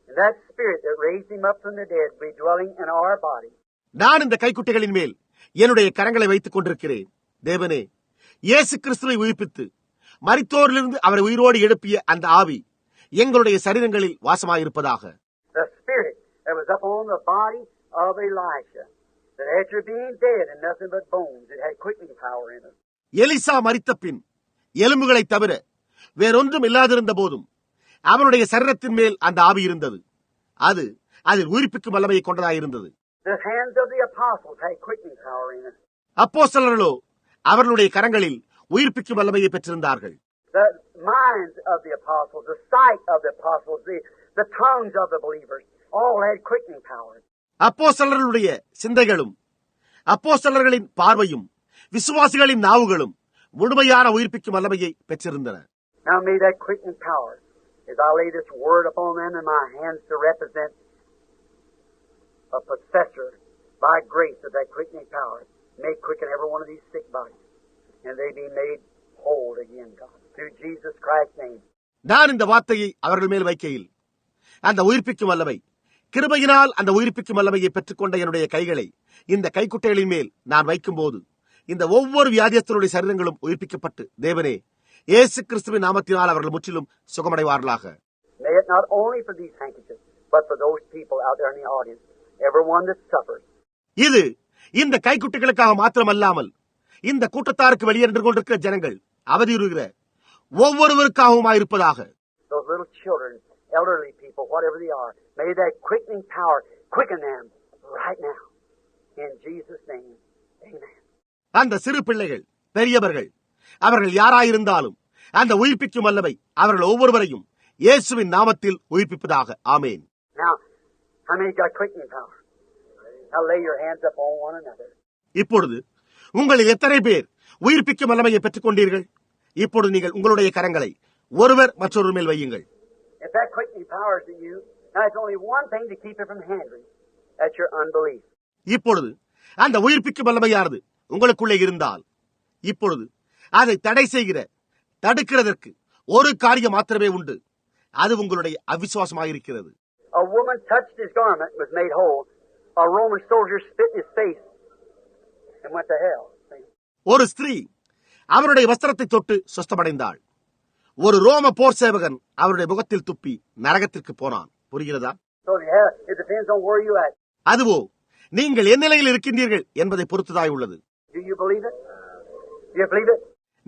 and that Spirit that raised Him up from the dead, be dwelling in our body. நான் இந்த கைக்குட்டைகளின் மேல் என்னுடைய கரங்களை வைத்துக் கொண்டிருக்கிறேன். தேவனே, இயேசு கிறிஸ்துவை உயிர்ப்பித்து மரித்தோரிலிருந்து அவரை உயிரோடு எழுப்பிய அந்த ஆவி எங்களுடைய சரீரங்களில் வாசமாயிருப்பதாக. The Spirit that was upon the body of Elisha, that after being dead and nothing but bones, it had quickening power in it. Elisha மரித்த பின் எலும்புகளை தவிர வேறொன்றும் இல்லாதிருந்த போதும் அவனுடைய சரீரத்தின் மேல் அந்த ஆவி இருந்தது. அது அதில் உயிர்ப்பிக்கும் வல்லமையை கொண்டதாயிருந்தது. The hands of the apostles had quickening power in it. அப்போஸ்தலர்களோ அவர்களுடைய கரங்களில் உயிர்ப்பிக்கும் வல்லமையை பெற்றிருந்தார்கள். The minds of the apostles, the sight of the apostles, the tongues of the believers, all had quickening power. அப்போஸ்தலர்களுடைய சிந்தைகளும் அப்போஸ்தலர்களின் பார்வையும் விசுவாசிகளின் நாவுகளும் முழுமையான உயிர்ப்பிக்கும் வல்லமையை பெற்றிருந்தன. Now may that quickening power, as I lay this word upon them in my hands to represent a possessor by grace of that quickening power, may quicken every one of these sick bodies, and they be made whole again, God, through Jesus Christ's name. நான் இந்த வார்த்தையை அவர்கள் மேல் வைக்கையில் அந்த உயிர்ப்பிக்கும் வல்லமை, கிருபையினால் அந்த உயிர்ப்பிக்கும் வல்லமையை பெற்றுக்கொண்ட என்னுடைய கைகளை இந்த கைக்குட்டைகளின் மேல் நான் வைக்கும் போது இந்த ஒவ்வொரு வியாதியஸ்தருடைய சரீரங்களும் உயிர்ப்பிக்கப்பட்டு, தேவனே, இயேசு கிறிஸ்துவின் நாமத்தினால் அவர்கள் முற்றிலும் சுகமடைவார்களாக. May it not only for these handkerchiefs, but for those people out there in the audience, everyone that suffers. இது இந்த கைக்குட்டைகளுக்காக மாத்திரமல்லாமல் இந்த கூட்டத்தாருக்கு வெளியே நின்று கொண்டிருக்கிற ஜனங்கள், அவதியுறுகிற ஒவ்வொருவருக்காகவுமாயிருப்பதாக. Those little children, elderly people, whatever they are, may that quickening power quicken them right now. In Jesus' name, amen. அந்த சிறு பிள்ளைகள், பெரியவர்கள், அவர்கள் யாராயிருந்தாலும் அந்த உயிர்ப்பிக்கும் வல்லமை அவர்கள் ஒவ்வொருவரையும் இயேசுவின் நாமத்தில் உயிர்ப்பிப்பதாக. ஆமேன். Now, how many got quickening power? Now lay your hands up on one another. இப்பொழுது உங்களில் எத்தனை பேர் உயிர்ப்பிக்கும் வல்லமையை பெற்றுக் கொண்டீர்கள்? இப்பொழுது நீங்கள் உங்களுடைய கரங்களை ஒருவர் மற்றொரு மேல் வையுங்கள். If that quickening power is in you, now it's only one thing to keep it from handling. That's your unbelief. இப்பொழுது அந்த உயிர்ப்பிக்கும் வல்லமையானது உங்களுக்குள்ளே இருந்தால், இப்பொழுது அதை தடை செய்கிற, தடுக்கிறதற்கு ஒரு காரியம் மாத்திரமே உண்டு. அது உங்களுடைய அவிசுவாசமாயிருக்கிறது. A woman touched his garment, was made whole. A Roman soldier spit in his face and went to hell. ஒரு ஸ்திரீ அவருடைய வஸ்திரத்தை தொட்டு சுஸ்தமடைந்தாள். ஒரு ரோம போர் சேவகன் அவருடைய முகத்தில் துப்பி நரகத்திற்கு போனான். புரிகிறதா? So it depends on where you at. அதுவோ நீங்கள் என் நிலையில் இருக்கின்றீர்கள் என்பதை பொறுத்ததாய் உள்ளது. Do you believe it? Do you believe it?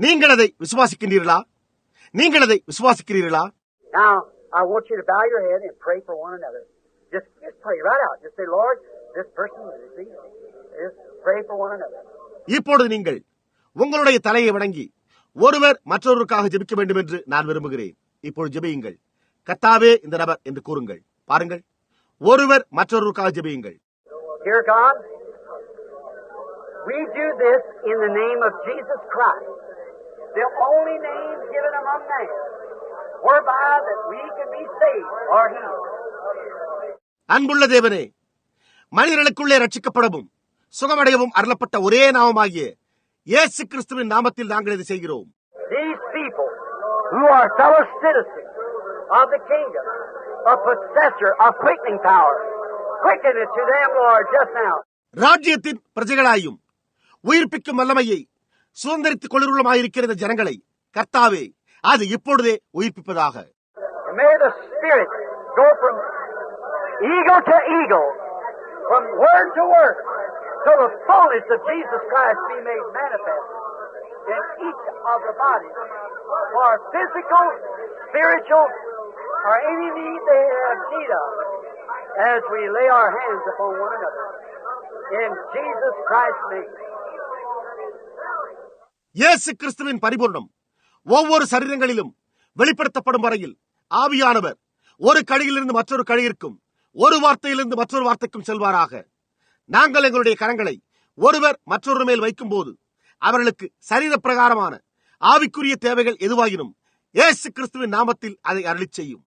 நீங்கள் அதை விசுவாசிக்கின்றீர்களா? நீங்கள் அதை விசுவாசிக்கிறீர்களா? Now, I want you to bow your head and pray for one another. Just pray right out. Just say, Lord, this person, just pray for one another. இப்பொழுது நீங்கள் உங்களுடைய தலையை வணங்கி ஒருவர் மற்றொருவருக்காக ஜெபிக்க வேண்டும் என்று நான் விரும்புகிறேன். இப்பொழுது ஜெபியுங்கள். கர்த்தாவே, இந்த நபர் என்று கூறுங்கள். பாருங்கள், ஒருவர் மற்றொருவருக்காக ஜெபியுங்கள். Dear God, we do this in the name of Jesus Christ, the only name given among men, whereby that we can be saved or healed. அன்புள்ள தேவனே, மனிதர்களுக்குள்ளே ரட்சிக்கப்படவும் சுகமடையவும் அருளப்பட்ட ஒரே நாமமாகிய இயேசு கிறிஸ்துவின் நாமத்தில் நாங்கள் இதை செய்கிறோம். These people who are fellow citizens of the kingdom, a possessor of quickening power, quicken it to them, Lord, just now. ராஜ்யத்தின் பிரஜைகளாயும் உயிர்ப்பிக்கும் வல்லமையை சுதந்திரித்துக் கொள்ளுமாயிருக்கிற ஜனங்களை கர்த்தாவே, அது இப்பொழுதே உயிர்ப்பிப்பதாக. May the Spirit go from eagle to eagle, from word to word, till the fullness of Jesus Christ be made manifest in each of the bodies, for physical, spiritual, or any need they have need of, as we lay our hands upon one another. In Jesus Christ's name. இயேசு கிறிஸ்துவின் பரிபூரணம் ஒவ்வொரு சரீரங்களிலும் வெளிப்படுத்தப்படும் வரையில் ஆவியானவர் ஒரு கழியிலிருந்து மற்றொரு கழியிற்கும், ஒரு வார்த்தையிலிருந்து மற்றொரு வார்த்தைக்கும் செல்வாராக. நாங்கள் எங்களுடைய கரங்களை ஒருவர் மற்றொரு மேல் வைக்கும் போது அவர்களுக்கு சரீர பிரகாரமான ஆவிக்குரிய தேவைகள் எதுவாயினும் இயேசு கிறிஸ்துவின் நாமத்தில் அதை அருளிச் செய்யும்.